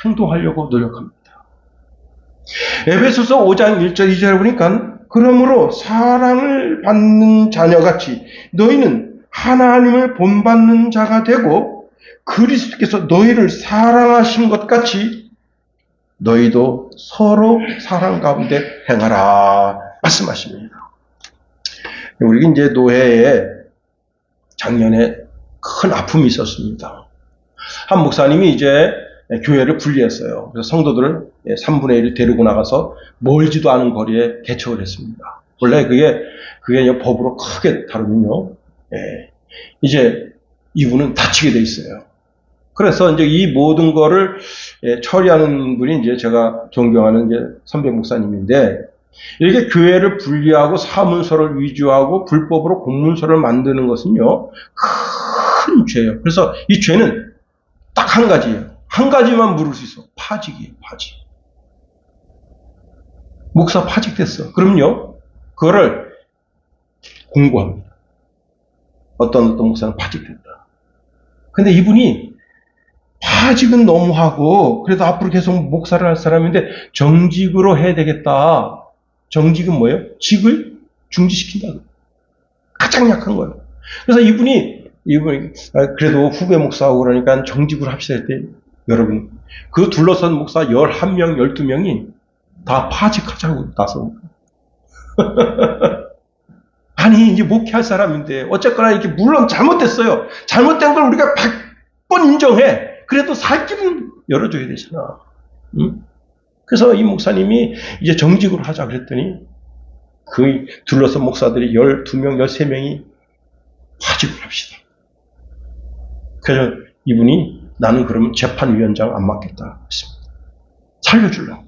행동하려고 노력합니다. 에베소서 5장 1절 2절을 보니까 그러므로 사랑을 받는 자녀같이 너희는 하나님을 본받는 자가 되고 그리스도께서 너희를 사랑하신 것 같이 너희도 서로 사랑 가운데 행하라 말씀하십니다. 우리 이제 노회에 작년에 큰 아픔이 있었습니다. 한 목사님이 이제 교회를 분리했어요. 그래서 성도들을 3분의 1을 데리고 나가서 멀지도 않은 거리에 개척을 했습니다. 원래 그게 법으로 크게 다루면요. 이제 이분은 다치게 돼 있어요. 그래서 이제 이 모든 거를 처리하는 분이 이제 제가 존경하는 이제 선배 목사님인데 이렇게 교회를 분리하고 사문서를 위조하고 불법으로 공문서를 만드는 것은요. 큰 죄예요. 그래서 이 죄는 딱 한 가지예요. 한 가지만 물을 수 있어. 파직이에요. 파직. 목사 파직됐어. 그럼요. 그거를 공고합니다. 어떤 목사는 파직됐다. 근데 이분이 파직은 너무하고 그래도 앞으로 계속 목사를 할 사람인데 정직으로 해야 되겠다. 정직은 뭐예요? 직을 중지시킨다. 가장 약한 거예요. 그래서 이분이 그래도 후배 목사하고 그러니까 정직으로 합시다 했더니 여러분 그 둘러선 목사 11명, 12명이 다 파직하자고 나서 아니 이제 목회할 사람인데 어쨌거나 이렇게 물론 잘못됐어요. 잘못된 걸 우리가 100번 인정해. 그래도 살 길은 열어줘야 되잖아. 응? 그래서 이 목사님이 이제 정직으로 하자 그랬더니 그 둘러선 목사들이 12명, 13명이 파직을 합시다. 그래서 이분이 나는 그러면 재판위원장 안 맡겠다 했습니다. 살려주려고.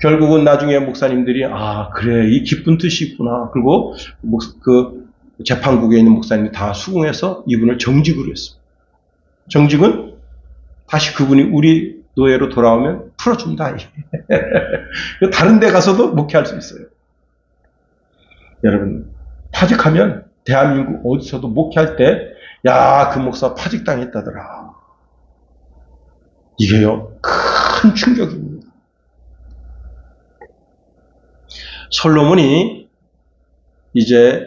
결국은 나중에 목사님들이 그래 이 기쁜 뜻이 있구나. 그리고 재판국에 있는 목사님이 다 수긍해서 이분을 정직으로 했습니다. 정직은 다시 그분이 우리 노예로 돌아오면 풀어준다. 다른 데 가서도 목회할 수 있어요. 여러분, 파직하면 대한민국 어디서도 목회할 때, 야, 그 목사 파직당했다더라. 이게요, 큰 충격입니다. 솔로몬이 이제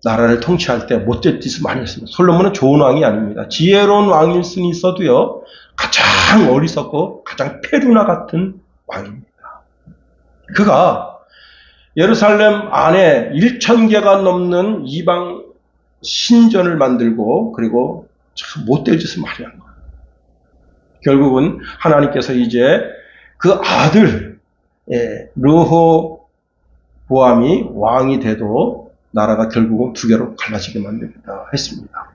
나라를 통치할 때 못될 짓을 많이 했습니다. 솔로몬은 좋은 왕이 아닙니다. 지혜로운 왕일 수는 있어도요, 가장 어리석고 가장 페루나 같은 왕입니다. 그가 예루살렘 안에 1,000개가 넘는 이방 신전을 만들고 그리고 참 못될 짓을 많이 한 거예요. 결국은 하나님께서 이제 그 아들 르호보암이 왕이 돼도 나라가 결국은 두 개로 갈라지게 만들다 했습니다.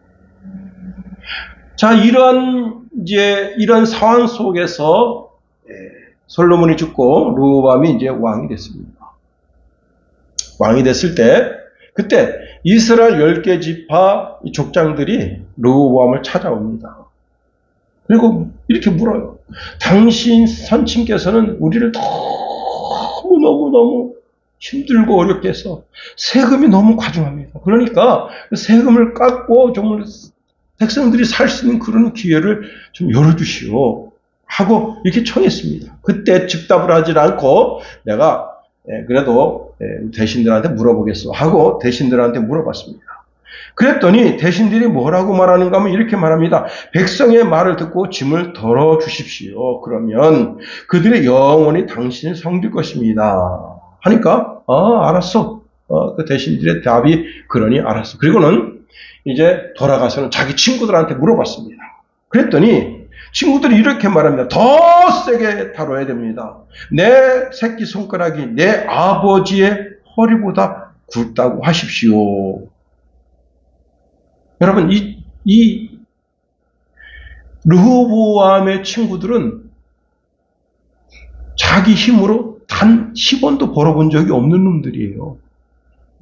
자, 이런 상황 속에서 솔로몬이 죽고 르호보암이 이제 왕이 됐습니다. 왕이 됐을 때, 그때 이스라엘 10개 지파 족장들이 르호보암을 찾아옵니다. 그리고 이렇게 물어요. 당신 선친께서는 우리를 너무너무 힘들고 어렵게 해서 세금이 너무 과중합니다. 그러니까 세금을 깎고 정말 백성들이 살 수 있는 그런 기회를 좀 열어주시오 하고 이렇게 청했습니다. 그때 즉답을 하지 않고 내가 그래도 대신들한테 물어보겠어 하고 대신들한테 물어봤습니다. 그랬더니 대신들이 뭐라고 말하는가 하면 이렇게 말합니다. 백성의 말을 듣고 짐을 덜어주십시오. 그러면 그들의 영혼이 당신을 섬길 것입니다. 하니까 알았어. 그 대신들의 답이 그러니 알았어. 그리고는 이제 돌아가서는 자기 친구들한테 물어봤습니다. 그랬더니 친구들이 이렇게 말합니다. 더 세게 다뤄야 됩니다. 내 새끼 손가락이 내 아버지의 허리보다 굵다고 하십시오. 여러분, 이 르호보암의 친구들은 자기 힘으로 단 10원도 벌어본 적이 없는 놈들이에요.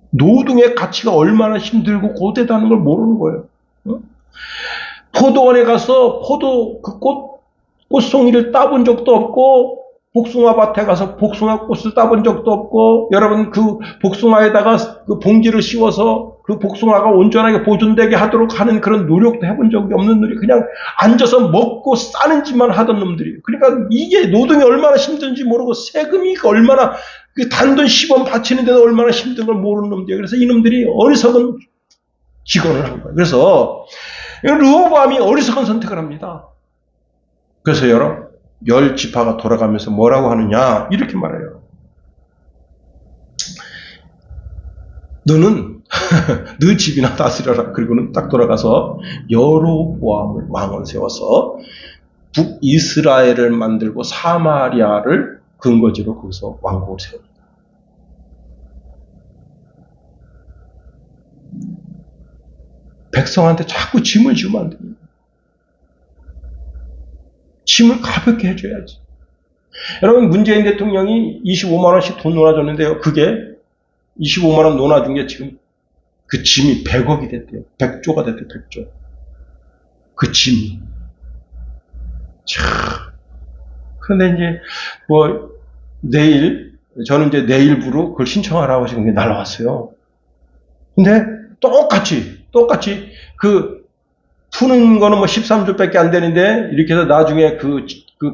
노동의 가치가 얼마나 힘들고 고되다는 걸 모르는 거예요. 포도원에 가서 꽃송이를 따본 적도 없고, 복숭아밭에 가서 복숭아 꽃을 따본 적도 없고, 여러분 그 복숭아에다가 그 봉지를 씌워서 그 복숭아가 온전하게 보존되게 하도록 하는 그런 노력도 해본 적이 없는 놈들이 그냥 앉아서 먹고 싸는 짓만 하던 놈들이에요. 그러니까 이게 노동이 얼마나 힘든지 모르고 세금이 얼마나 그 단돈 10원 바치는데도 얼마나 힘든 걸 모르는 놈들이에요. 그래서 이놈들이 어리석은 직언을 한 거예요. 그래서 르호보암이 어리석은 선택을 합니다. 그래서 여러분 10지파가 돌아가면서 뭐라고 하느냐 이렇게 말해요. 너는 너 집이나 다스려라. 그리고는 딱 돌아가서 여로보암을 왕을 세워서 북이스라엘을 만들고 사마리아를 근거지로 거기서 왕국을 세웁니다. 백성한테 자꾸 짐을 주면 안 됩니다. 짐을 가볍게 해줘야지. 여러분, 문재인 대통령이 25만 원씩 돈 놓아줬는데요. 그게 25만 원 놓아준 게 지금 그 짐이 100억이 됐대요. 100조가 됐대요. 100조. 그 짐이. 참. 그런데 이제 저는 이제 내일부로 그걸 신청하라고 지금 날라왔어요. 근데 똑같이 그 푸는 거는 13조밖에 안 되는데 이렇게 해서 나중에 그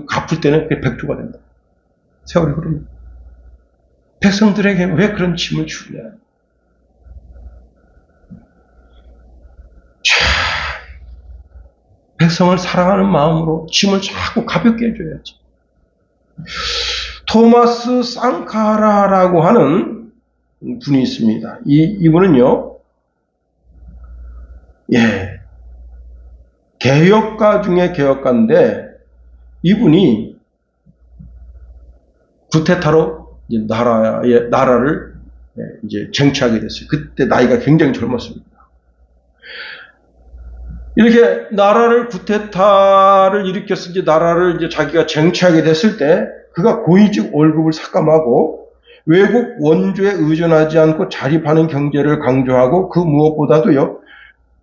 갚을 때는 그게 100조가 된다. 세월이 흐릅니다. 백성들에게 왜 그런 짐을 주냐. 백성을 사랑하는 마음으로 짐을 자꾸 가볍게 해줘야지. 토마스 쌍카라라고 하는 분이 있습니다. 이분은요, 개혁가 중에 개혁가인데, 이분이 구테타로 나라를 이제 쟁취하게 됐어요. 그때 나이가 굉장히 젊었습니다. 이렇게 나라를 구테타를 일으켜서 이제 나라를 이제 자기가 쟁취하게 됐을 때 그가 고위직 월급을 삭감하고 외국 원조에 의존하지 않고 자립하는 경제를 강조하고 그 무엇보다도요,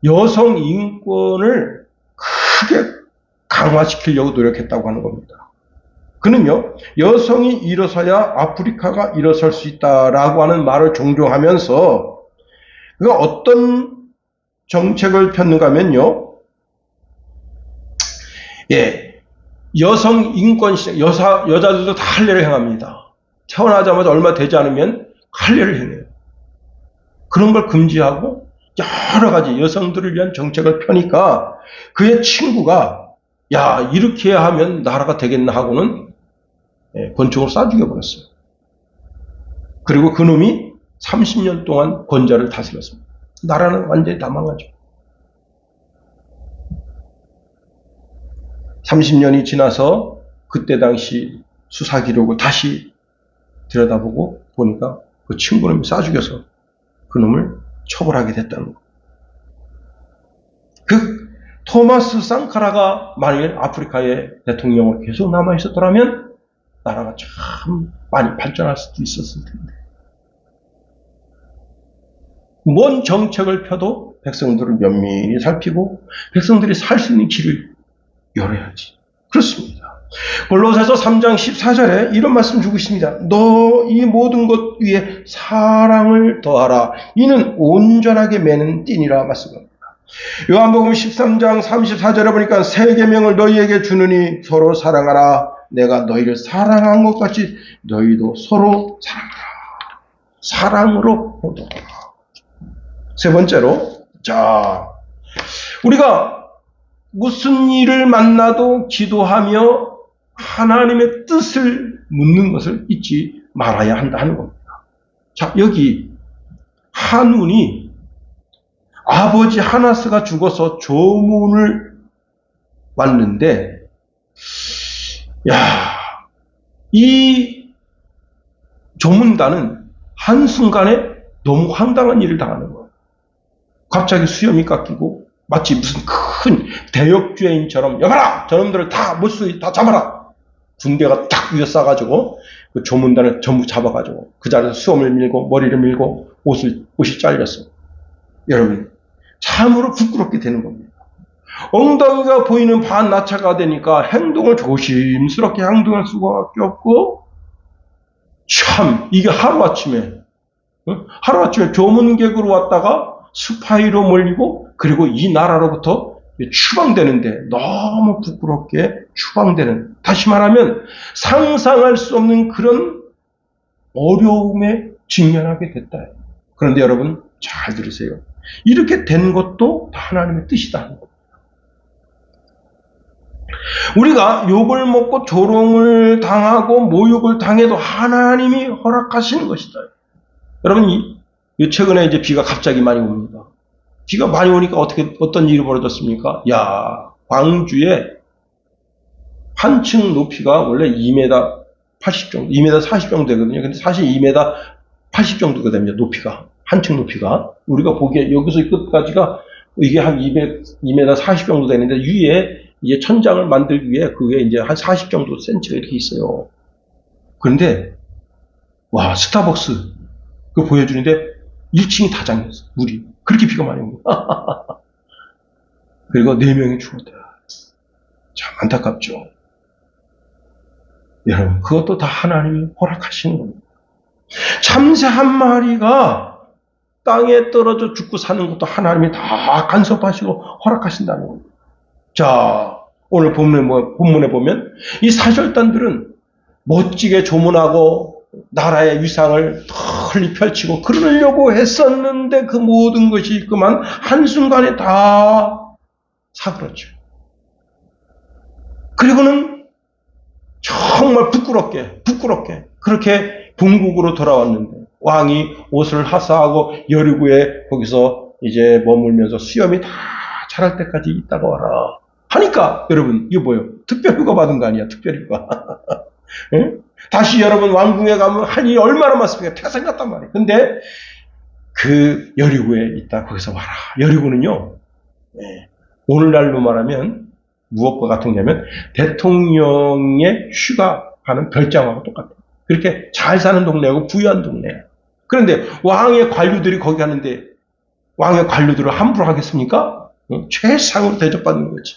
여성 인권을 크게 강화시키려고 노력했다고 하는 겁니다. 그는요, 여성이 일어서야 아프리카가 일어설 수 있다라고 하는 말을 종종 하면서 그가 어떤 정책을 폈는가 하면요, 여성 인권 시장, 여자들도 다 할례를 행합니다. 태어나자마자 얼마 되지 않으면 할례를 행해요. 그런 걸 금지하고 여러 가지 여성들을 위한 정책을 펴니까 그의 친구가 야, 이렇게 하면 나라가 되겠나 하고는 권총을 쏴 죽여버렸어요. 그리고 그놈이 30년 동안 권자를 다스렸습니다. 나라는 완전히 다 망하죠. 30년이 지나서 그때 당시 수사 기록을 다시 들여다보고 보니까 그 친구놈이 쏴 죽여서 그놈을 처벌하게 됐다는 거. 그 토마스 상카라가 만일 아프리카의 대통령으로 계속 남아있었더라면 나라가 참 많이 발전할 수도 있었을 텐데. 뭔 정책을 펴도 백성들을 면밀히 살피고 백성들이 살 수 있는 길을 열어야지. 그렇습니다. 골로새서 3장 14절에 이런 말씀 주고 있습니다. 너 이 모든 것 위에 사랑을 더하라. 이는 온전하게 매는 띠니라 말씀합니다. 요한복음 13장 34절에 보니까 새 계명을 너희에게 주느니 서로 사랑하라. 내가 너희를 사랑한 것 같이 너희도 서로 사랑하라. 사랑으로 행동하라. 세 번째로, 자, 우리가 무슨 일을 만나도 기도하며 하나님의 뜻을 묻는 것을 잊지 말아야 한다는 겁니다. 자, 여기 한문이 아버지 하나스가 죽어서 조문을 왔는데, 이 조문단은 한순간에 너무 황당한 일을 당하는 거예요. 갑자기 수염이 깎이고 마치 무슨 큰 대역죄인처럼 여봐라! 저놈들을 다 못수이 다 잡아라! 군대가 딱 위에 싸가지고 그 조문단을 전부 잡아가지고 그 자리에서 수염을 밀고 머리를 밀고 옷이 잘렸어. 여러분, 참으로 부끄럽게 되는 겁니다. 엉덩이가 보이는 반나차가 되니까 행동을 조심스럽게 행동할 수밖에 없고, 참 이게 하루아침에 조문객으로 왔다가 스파이로 몰리고 그리고 이 나라로부터 추방되는데 너무 부끄럽게 추방되는, 다시 말하면 상상할 수 없는 그런 어려움에 직면하게 됐다. 그런데 여러분 잘 들으세요. 이렇게 된 것도 다 하나님의 뜻이다. 우리가 욕을 먹고 조롱을 당하고 모욕을 당해도 하나님이 허락하시는 것이다. 여러분, 최근에 이제 비가 갑자기 많이 옵니다. 비가 많이 오니까 어떤 일이 벌어졌습니까? 광주에 한층 높이가 원래 2m 80 정도, 2m 40 정도 되거든요. 근데 사실 2m 80 정도가 됩니다. 높이가. 한층 높이가. 우리가 보기에 여기서 끝까지가 이게 한 2m 40 정도 되는데 위에 이제 천장을 만들기 위해 그 위에 이제 한 40 정도 센치가 이렇게 있어요. 그런데, 스타벅스 그거 보여주는데 1층이 다 잠겼어. 물이. 그렇게 비가 많이 온 거야. 그리고 4명이 죽었다. 참 안타깝죠. 여러분, 그것도 다 하나님이 허락하시는 겁니다. 참새 한 마리가 땅에 떨어져 죽고 사는 것도 하나님이 다 간섭하시고 허락하신다는 겁니다. 자, 오늘 본문에 보면 이 사절단들은 멋지게 조문하고 나라의 위상을 널리 펼치고 그러려고 했었는데 그 모든 것이 그만 한순간에 다 사그렇죠. 그리고는 정말 부끄럽게 그렇게 본국으로 돌아왔는데 왕이 옷을 하사하고 여리고에 거기서 이제 머물면서 수염이 다 자랄 때까지 있다가 와라 하니까, 여러분 이거 뭐예요? 특별휴가 받은 거 아니야? 특별휴가. 응? 다시 여러분 왕궁에 가면 할 일이 얼마나 많습니까? 태생 같단 말이에요. 근데 그 여리고에 있다 거기서 와라. 여리고는요, 오늘날로 말하면 무엇과 같은 냐면 대통령의 휴가 가는 별장하고 똑같아요. 그렇게 잘 사는 동네하고 부유한 동네야. 그런데 왕의 관료들이 거기 가는데 왕의 관료들을 함부로 하겠습니까? 최상으로 대접받는 거지.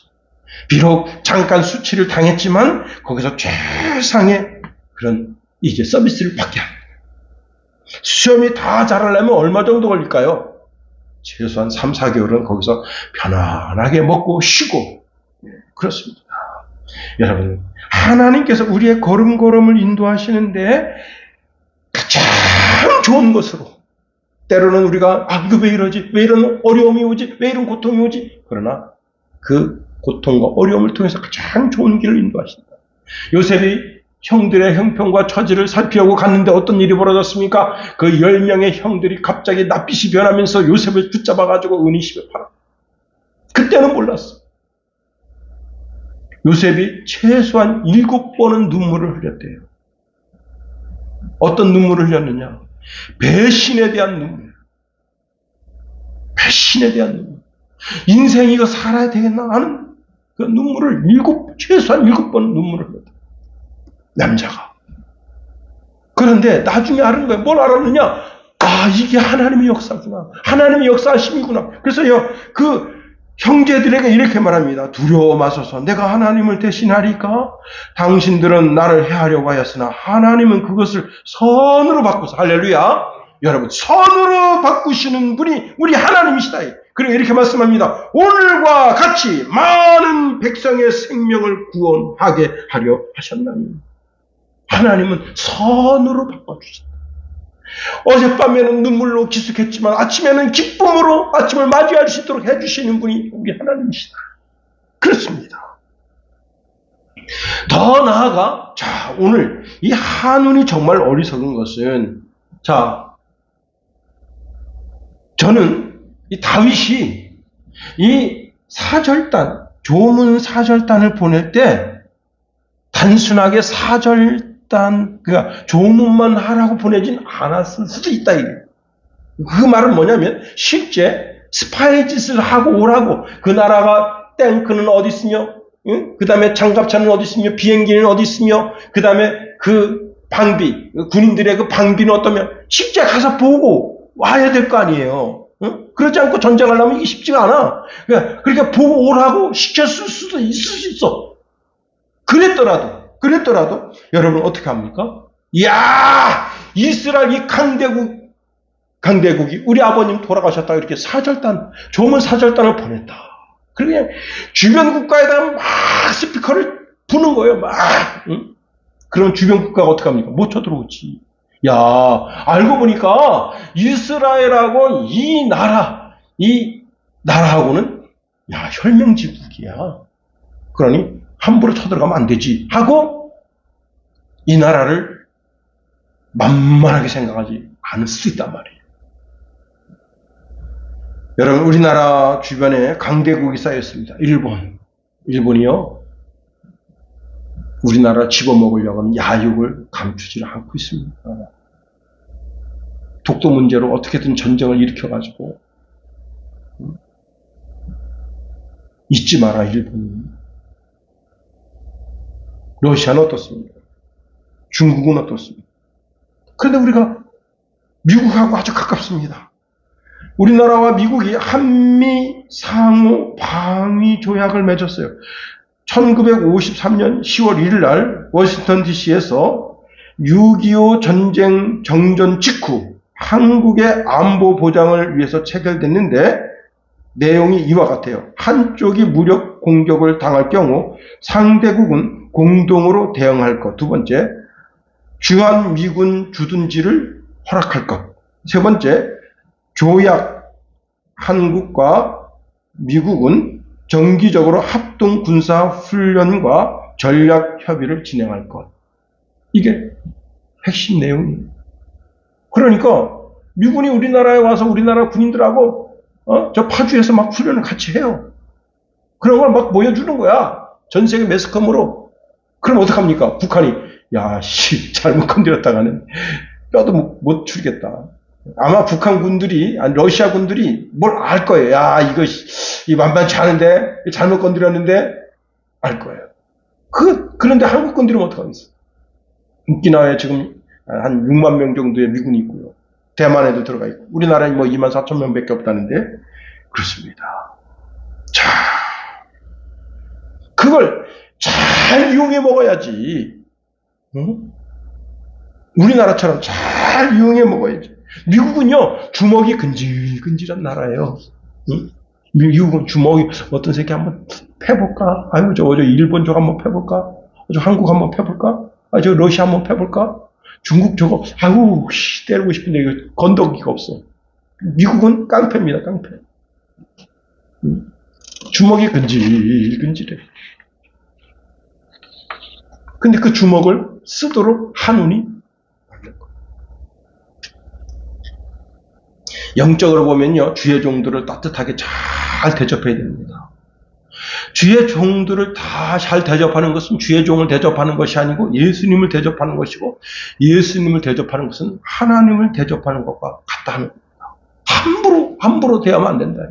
비록 잠깐 수치를 당했지만 거기서 최상의 그런 이제 서비스를 받게 합니다. 시험이 다 잘하려면 얼마 정도 걸릴까요? 최소한 3, 4개월은 거기서 편안하게 먹고 쉬고 그렇습니다. 여러분, 하나님께서 우리의 걸음걸음을 인도하시는데 가장 좋은 것으로, 때로는 우리가 이거 왜 이러지? 왜 이런 어려움이 오지? 왜 이런 고통이 오지? 그러나 그 고통과 어려움을 통해서 가장 좋은 길을 인도하신다. 요셉이 형들의 형편과 처지를 살피려고 갔는데 어떤 일이 벌어졌습니까? 그 10명의 형들이 갑자기 낯빛이 변하면서 요셉을 붙잡아가지고 은이십에 팔아. 그때는 몰랐어. 요셉이 최소한 7번은 눈물을 흘렸대요. 어떤 눈물을 흘렸느냐? 배신에 대한 눈물. 배신에 대한 눈물. 인생 이거 살아야 되겠나 하는 그 눈물을 최소한 7번 눈물을 흘렸다. 남자가. 그런데 나중에 아는 거예요. 뭘 알았느냐? 이게 하나님의 역사구나. 하나님의 역사하심이구나. 그래서요, 그 형제들에게 이렇게 말합니다. 두려워 마소서. 내가 하나님을 대신하리까? 당신들은 나를 해하려고 하였으나 하나님은 그것을 선으로 바꾸서. 할렐루야. 여러분, 선으로 바꾸시는 분이 우리 하나님이시다. 그리고 이렇게 말씀합니다. 오늘과 같이 많은 백성의 생명을 구원하게 하려 하셨나니. 하나님은 선으로 바꿔주셨다. 어젯밤에는 눈물로 기숙했지만 아침에는 기쁨으로 아침을 맞이할 수 있도록 해주시는 분이 우리 하나님이시다. 그렇습니다. 더 나아가, 오늘 이 한운이 정말 어리석은 것은, 저는 이 다윗이 이 사절단, 조문 사절단을 보낼 때 단순하게 그러니까 조문만 하라고 보내진 않았을 수도 있다. 그 말은 뭐냐면 실제 스파이 짓을 하고 오라고. 그 나라가 탱크는 어디 있으며, 그 다음에 장갑차는 어디 있으며, 비행기는 어디 있으며, 그 다음에 그 방비, 군인들의 그 방비는 어떠며, 실제 가서 보고 와야 될 거 아니에요. 그렇지 않고 전쟁하려면 이게 쉽지가 않아. 그러니까 보고 오라고 시켰을 수도 있을 수 있어. 그랬더라도 여러분 어떻게 합니까? 이스라엘 이 강대국이 우리 아버님 돌아가셨다 이렇게 조문 사절단을 보냈다. 그냥 주변 국가에다가 막 스피커를 부는 거예요. 그럼 주변 국가가 어떻게 합니까? 못 쳐들어오지. 알고 보니까 이스라엘하고 이 나라하고는 혈맹지국이야. 그러니 함부로 쳐들어가면 안 되지 하고 이 나라를 만만하게 생각하지 않을 수 있단 말이에요. 여러분, 우리나라 주변에 강대국이 쌓였습니다. 일본이요, 우리나라 집어먹으려고 하는 야욕을 감추지 않고 있습니다. 독도 문제로 어떻게든 전쟁을 일으켜가지고 잊지 마라, 일본은. 러시아는 어떻습니까? 중국은 어떻습니까? 그런데 우리가 미국하고 아주 가깝습니다. 우리나라와 미국이 한미 상호 방위 조약을 맺었어요. 1953년 10월 1일 날 워싱턴 DC에서 6.25 전쟁 정전 직후 한국의 안보 보장을 위해서 체결됐는데 내용이 이와 같아요. 한쪽이 무력 공격을 당할 경우 상대국은 공동으로 대응할 것. 두 번째, 주한 미군 주둔지를 허락할 것. 세 번째, 조약 한국과 미국은 정기적으로 합동 군사 훈련과 전략 협의를 진행할 것. 이게 핵심 내용이에요. 그러니까 미군이 우리나라에 와서 우리나라 군인들하고 저 파주에서 막 훈련을 같이 해요. 그런 걸 막 보여주는 거야. 전 세계 매스컴으로. 그럼 어떡합니까? 북한이 잘못 건드렸다가는 뼈도 못 추리겠다. 아마 북한 군들이, 러시아 군들이 뭘 알 거예요. 이거 만만치 않은데, 잘못 건드렸는데, 알 거예요. 그런데 한국 군들은 어떡하겠어? 우키나와에 지금 한 6만 명 정도의 미군이 있고요. 대만에도 들어가 있고 우리나라에 뭐 2만 4천 명밖에 없다는데 그렇습니다. 자, 그걸 잘 이용해 먹어야지. 응? 우리나라처럼 잘 이용해 먹어야지. 미국은요, 주먹이 근질근질한 나라예요. 응? 미국은 주먹이 어떤 새끼 한번 패볼까? 아유, 저 일본 쪽 한번 패볼까? 저 한국 한번 패볼까? 아, 저 러시아 한번 패볼까? 중국 저거, 아유, 때리고 싶은데 이거 건더기가 없어. 미국은 깡패입니다, 깡패. 응? 주먹이 근질근질해. 근데 그 주먹을 쓰도록 한운이 영적으로 보면요, 주의 종들을 따뜻하게 잘 대접해야 됩니다. 주의 종들을 다 잘 대접하는 것은 주의 종을 대접하는 것이 아니고 예수님을 대접하는 것이고, 예수님을 대접하는 것은 하나님을 대접하는 것과 같다는 겁니다. 함부로 대하면 안 된다.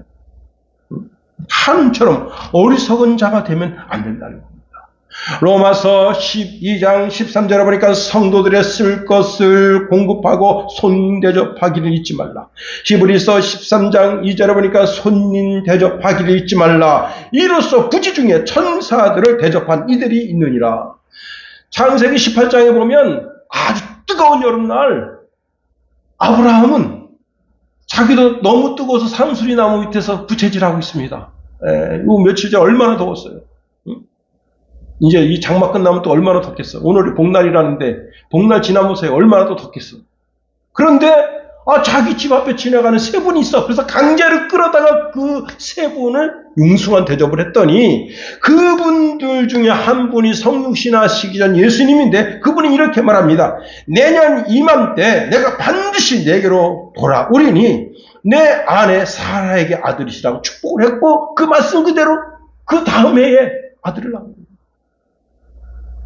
한처럼 어리석은 자가 되면 안 된다는 겁니다. 로마서 12장 13절에 보니까 성도들의 쓸 것을 공급하고 손님 대접하기를 잊지 말라. 히브리서 13장 2절에 보니까 손님 대접하기를 잊지 말라. 이로써 부지 중에 천사들을 대접한 이들이 있느니라. 창세기 18장에 보면 아주 뜨거운 여름날 아브라함은 자기도 너무 뜨거워서 상수리 나무 밑에서 부채질하고 있습니다. 이거 며칠 전에 얼마나 더웠어요. 이제 이 장마 끝나면 또 얼마나 덥겠어. 오늘이 복날이라는데 복날 지나면서 얼마나 더 덥겠어. 그런데 자기 집 앞에 지나가는 세 분이 있어. 그래서 강제로 끌어다가 그 세 분을 융숭한 대접을 했더니 그분들 중에 한 분이 성육신하시기 전 예수님인데 그분이 이렇게 말합니다. 내년 이맘때 내가 반드시 내게로 돌아오리니 내 아내 사라에게 아들이시라고 축복을 했고 그 말씀 그대로 그 다음 해에 아들을 낳습니다.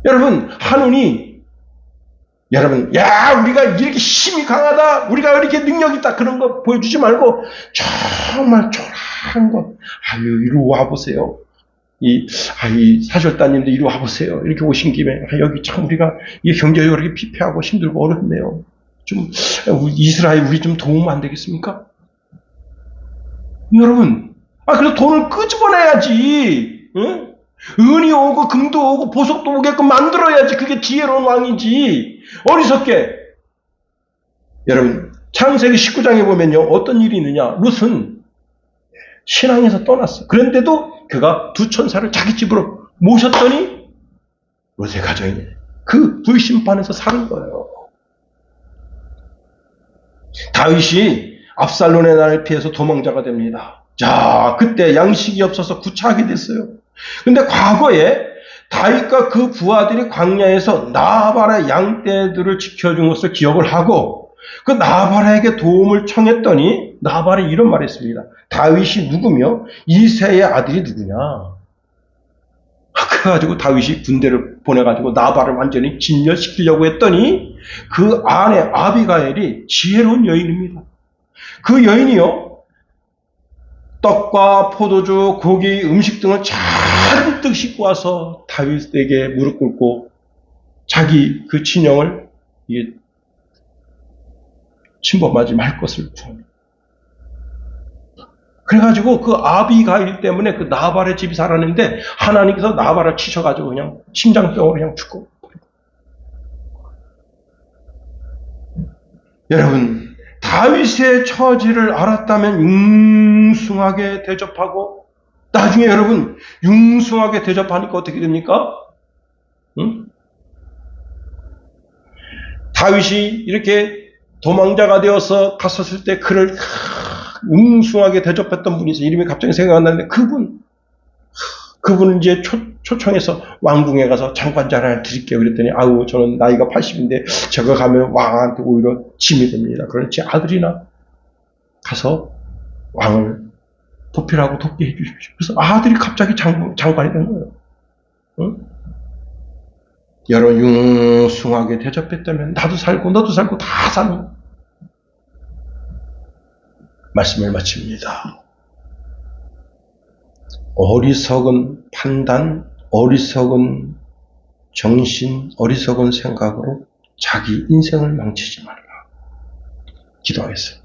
여러분, 한운이, 우리가 이렇게 힘이 강하다, 우리가 이렇게 능력 있다, 그런 거 보여주지 말고, 정말 초라한 것, 이리 와보세요. 이 사절단님도 이리 와보세요. 이렇게 오신 김에, 여기 참 우리가, 이 경제적으로 이렇게 피폐하고 힘들고 어렵네요. 이스라엘 우리 좀 도우면 안 되겠습니까? 여러분, 그래서 돈을 끄집어내야지, 응? 은이 오고 금도 오고 보석도 오게끔 만들어야지. 그게 지혜로운 왕이지. 어리석게. 여러분, 창세기 19장에 보면요, 어떤 일이 있느냐. 룻은 신앙에서 떠났어. 그런데도 그가 두 천사를 자기 집으로 모셨더니 룻의 가정이 그 불심판에서 사는 거예요. 다윗이 압살론의 날을 피해서 도망자가 됩니다. 자, 그때 양식이 없어서 구차하게 됐어요. 근데 과거에 다윗과 그 부하들이 광야에서 나발의 양떼들을 지켜준 것을 기억을 하고 그 나발에게 도움을 청했더니 나발이 이런 말을 했습니다. 다윗이 누구며 이새의 아들이 누구냐? 그래가지고 다윗이 군대를 보내가지고 나발을 완전히 진멸시키려고 했더니 그 아내 아비가엘이 지혜로운 여인입니다. 그 여인이요, 떡과 포도주, 고기, 음식 등을 잔뜩 싣고 와서 다윗에게 무릎 꿇고 자기 그 친형을 침범하지 말 것을 구합니다. 그래가지고 그 아비가일 때문에 그 나발의 집이 살았는데 하나님께서 나발을 치셔가지고 그냥 심장병으로 그냥 죽고. 여러분, 다윗의 처지를 알았다면 융숭하게 대접하고 나중에 여러분 융숭하게 대접하니까 어떻게 됩니까? 응? 다윗이 이렇게 도망자가 되어서 갔었을 때 그를 융숭하게 대접했던 분이 있어요. 이름이 갑자기 생각 안 나는데 그분은 이제 초청해서 왕궁에 가서 장관자 하나 드릴게요. 그랬더니 저는 나이가 80인데 저거 가면 왕한테 오히려 짐이 됩니다. 그렇지 아들이나 가서 왕을 도필하고 돕게 해주십시오. 그래서 아들이 갑자기 장관이 된 거예요. 응? 여러분 융숭하게 대접했다면 나도 살고 너도 살고 다 사는 말씀을 마칩니다. 어리석은 판단, 어리석은 정신, 어리석은 생각으로 자기 인생을 망치지 말라. 기도하겠습니다.